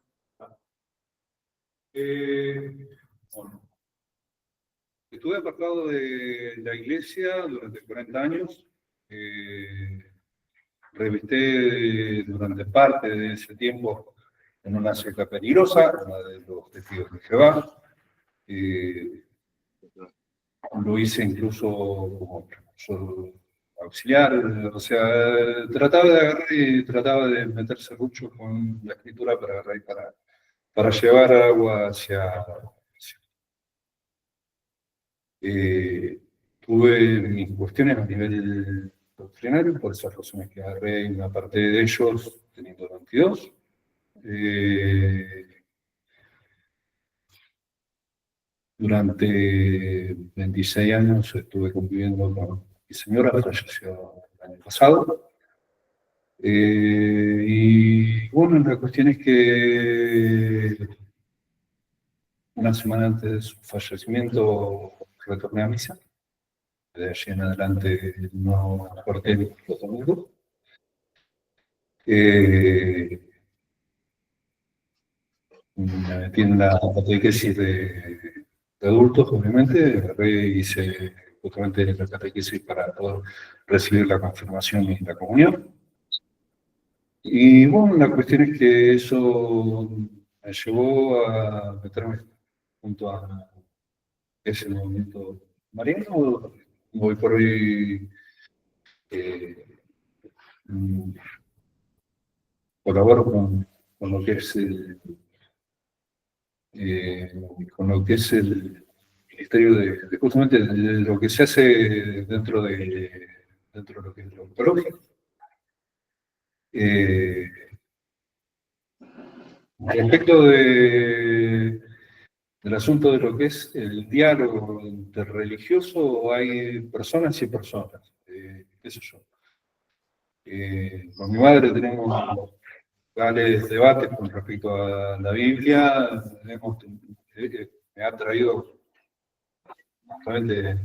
Bueno, estuve apartado de la iglesia durante 40 años. Revisté durante parte de ese tiempo en una secta peligrosa, una de los testigos de Jehová. Lo hice incluso como profesor auxiliar, o sea, trataba de agarrar y trataba de meterse mucho con la escritura para agarrar y para llevar agua hacia... tuve mis cuestiones a nivel doctrinario, por esas razones que agarré una parte de ellos teniendo 22. Durante 26 años estuve conviviendo con mi señora, falleció el año pasado. Y Bueno, la cuestión es que una semana antes de su fallecimiento retorné a misa. De allí en adelante no corté los domingos. Me metí en la catequesis de adultos, obviamente. Hice justamente la catequesis para poder recibir la confirmación y la comunión. Y bueno, la cuestión es que eso me llevó a meterme junto a ese movimiento mariano. Hoy por hoy colaboro con lo que es el ministerio de justamente de lo que se hace dentro de lo que es lo oncológico. Respecto del asunto de lo que es el diálogo interreligioso, hay personas y personas, qué sé yo. Con mi madre tenemos tales debates con respecto a la Biblia, me ha traído justamente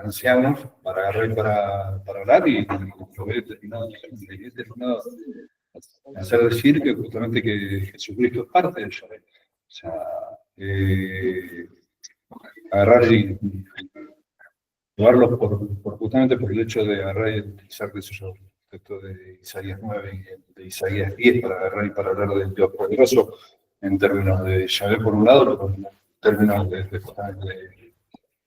ancianos para agarrar para hablar y lo he terminado hacer decir que justamente que Jesucristo es parte de ello. O sea, agarrar y llevarlos justamente por el hecho de agarrar y utilizar, qué sé yo, el texto de Isaías 9 y de Isaías 10 para agarrar y para hablar del Dios poderoso en términos de Yahvé por un lado, pero en términos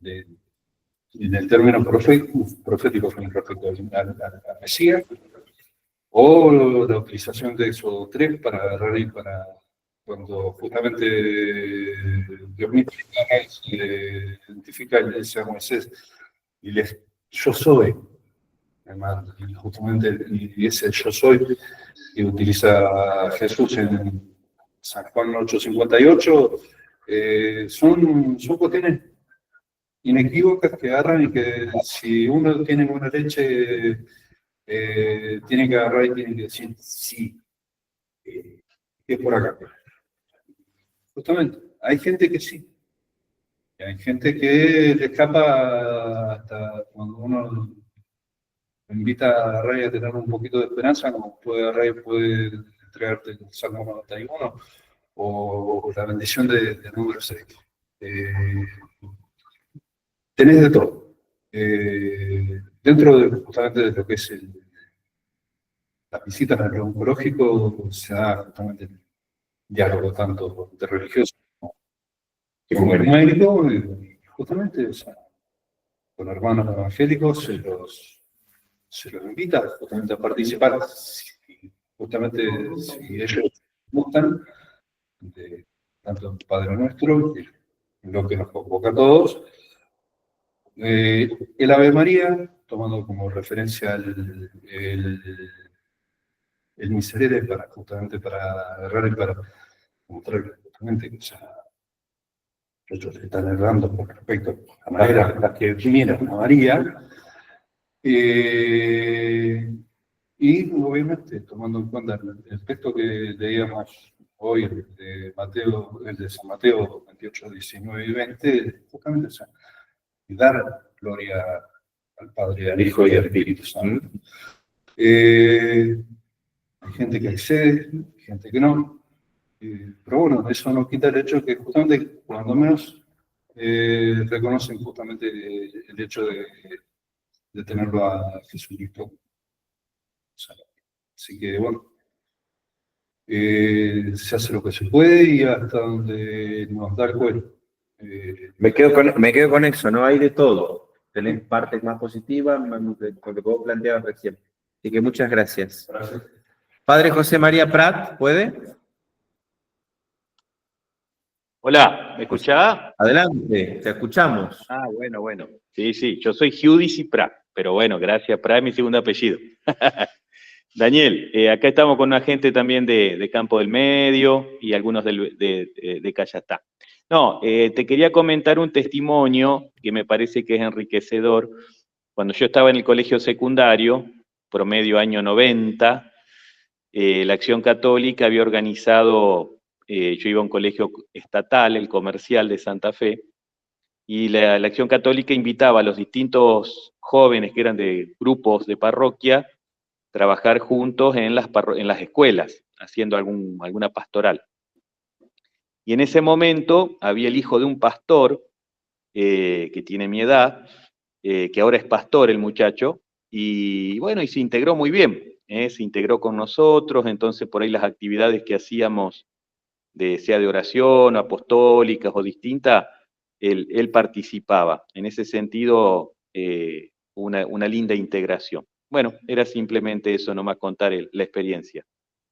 en el término profético con respecto al Mesías, o la utilización de Éxodo 3 para agarrar y para cuando justamente Dios mismo identifica a Moisés y les yo soy, además, justamente y ese yo soy que utiliza Jesús en San Juan 8:58, son cuestiones inequívocas que agarran y que si uno tiene buena leche, tiene que agarrar y tiene que decir sí, es por acá. Justamente, hay gente que sí. Y hay gente que le escapa hasta cuando uno lo invita a agarrar y a tener un poquito de esperanza, como puede agarrar y puede entregarte el Salmo 91 o la bendición de número 6. Tenés de todo. Dentro de justamente de lo que es la visita al oncológico, se da justamente el diálogo tanto de religioso como médico, justamente, o sea, con hermanos evangélicos se los invita justamente a participar, justamente si ellos gustan, de tanto el Padre Nuestro, que lo que nos convoca a todos, el Ave María, tomando como referencia el Miserere justamente para agarrar y para mostrar justamente que ellos están errando con respecto a la manera en la que vinieron a María, y obviamente tomando en cuenta el texto que leíamos hoy, el de San Mateo 28, 19 y 20, justamente y dar gloria al Padre, al Hijo y al Espíritu Santo. Hay gente que accede, gente que no. Pero bueno, eso no quita el hecho que justamente, cuando menos, reconocen justamente el hecho de tenerlo a Jesucristo. Así que bueno, se hace lo que se puede y hasta donde nos da el cuero. Me quedo con eso, ¿no? Hay de todo. Tenés partes más positivas, más lo que vos planteabas recién. Así que muchas gracias. Padre José María Prat, ¿puede? Hola, ¿me escuchás? Adelante, te escuchamos. Ah, bueno. Sí, yo soy Giudici Prat, pero bueno, gracias, Prat es mi segundo apellido. Daniel, acá estamos con una gente también de Campo del Medio y algunos de Cayastá. No, te quería comentar un testimonio que me parece que es enriquecedor. Cuando yo estaba en el colegio secundario, promedio año 90, la Acción Católica había organizado, yo iba a un colegio estatal, el comercial de Santa Fe, y la Acción Católica invitaba a los distintos jóvenes que eran de grupos de parroquia a trabajar juntos en las escuelas, haciendo alguna pastoral. Y en ese momento había el hijo de un pastor, que tiene mi edad, que ahora es pastor el muchacho, y bueno, y se integró muy bien, se integró con nosotros, entonces por ahí las actividades que hacíamos, sea de oración, apostólicas o distintas, él participaba. En ese sentido, una linda integración. Bueno, era simplemente eso, nomás contar la experiencia.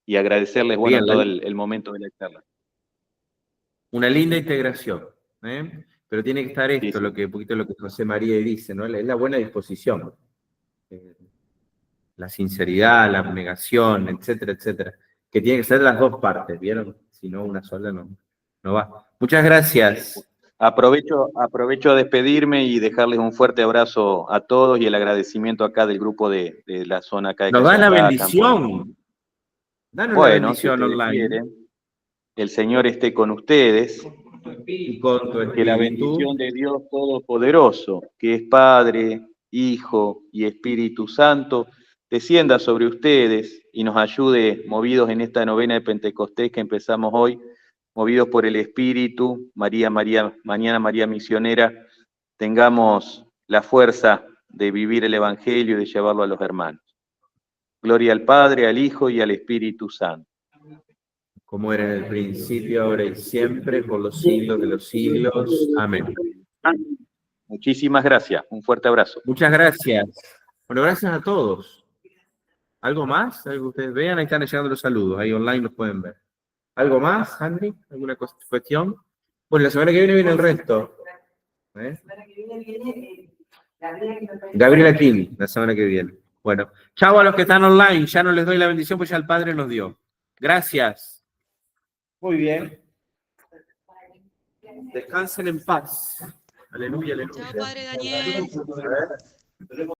Y agradecerles, bueno, Bien, todo el momento de la charla. Una linda integración, ¿eh? Pero tiene que estar esto, un poquito lo que José María dice, ¿no? Es la buena disposición, la sinceridad, la abnegación, etcétera, etcétera. Que tiene que ser las dos partes, ¿vieron? Si no, una sola no va. Muchas gracias. Aprovecho a despedirme y dejarles un fuerte abrazo a todos y el agradecimiento acá del grupo de la zona acá de Nos dan la Cayapá, bendición. Danos bueno, la bendición si ustedes online. quieren, el Señor esté con ustedes. Y con tu espíritu. Que la bendición de Dios Todopoderoso, que es Padre, Hijo y Espíritu Santo, descienda sobre ustedes y nos ayude, movidos en esta novena de Pentecostés que empezamos hoy, movidos por el Espíritu, mañana María Misionera, tengamos la fuerza de vivir el Evangelio y de llevarlo a los hermanos. Gloria al Padre, al Hijo y al Espíritu Santo. Como era en el principio, ahora y siempre, por los siglos de los siglos. Amén. Muchísimas gracias. Un fuerte abrazo. Muchas gracias. Bueno, gracias a todos. ¿Algo más? ¿Algo que ustedes vean? Ahí están llegando los saludos. Ahí online los pueden ver. ¿Algo más, Henry? ¿Alguna cuestión? Bueno, la semana que viene el resto. La semana que viene viene Gabriela King, la semana que viene. Bueno, chao a los que están online. Ya no les doy la bendición, pues ya el Padre nos dio. Gracias. Muy bien. Descansen en paz. Aleluya, aleluya. Chao, Padre Daniel.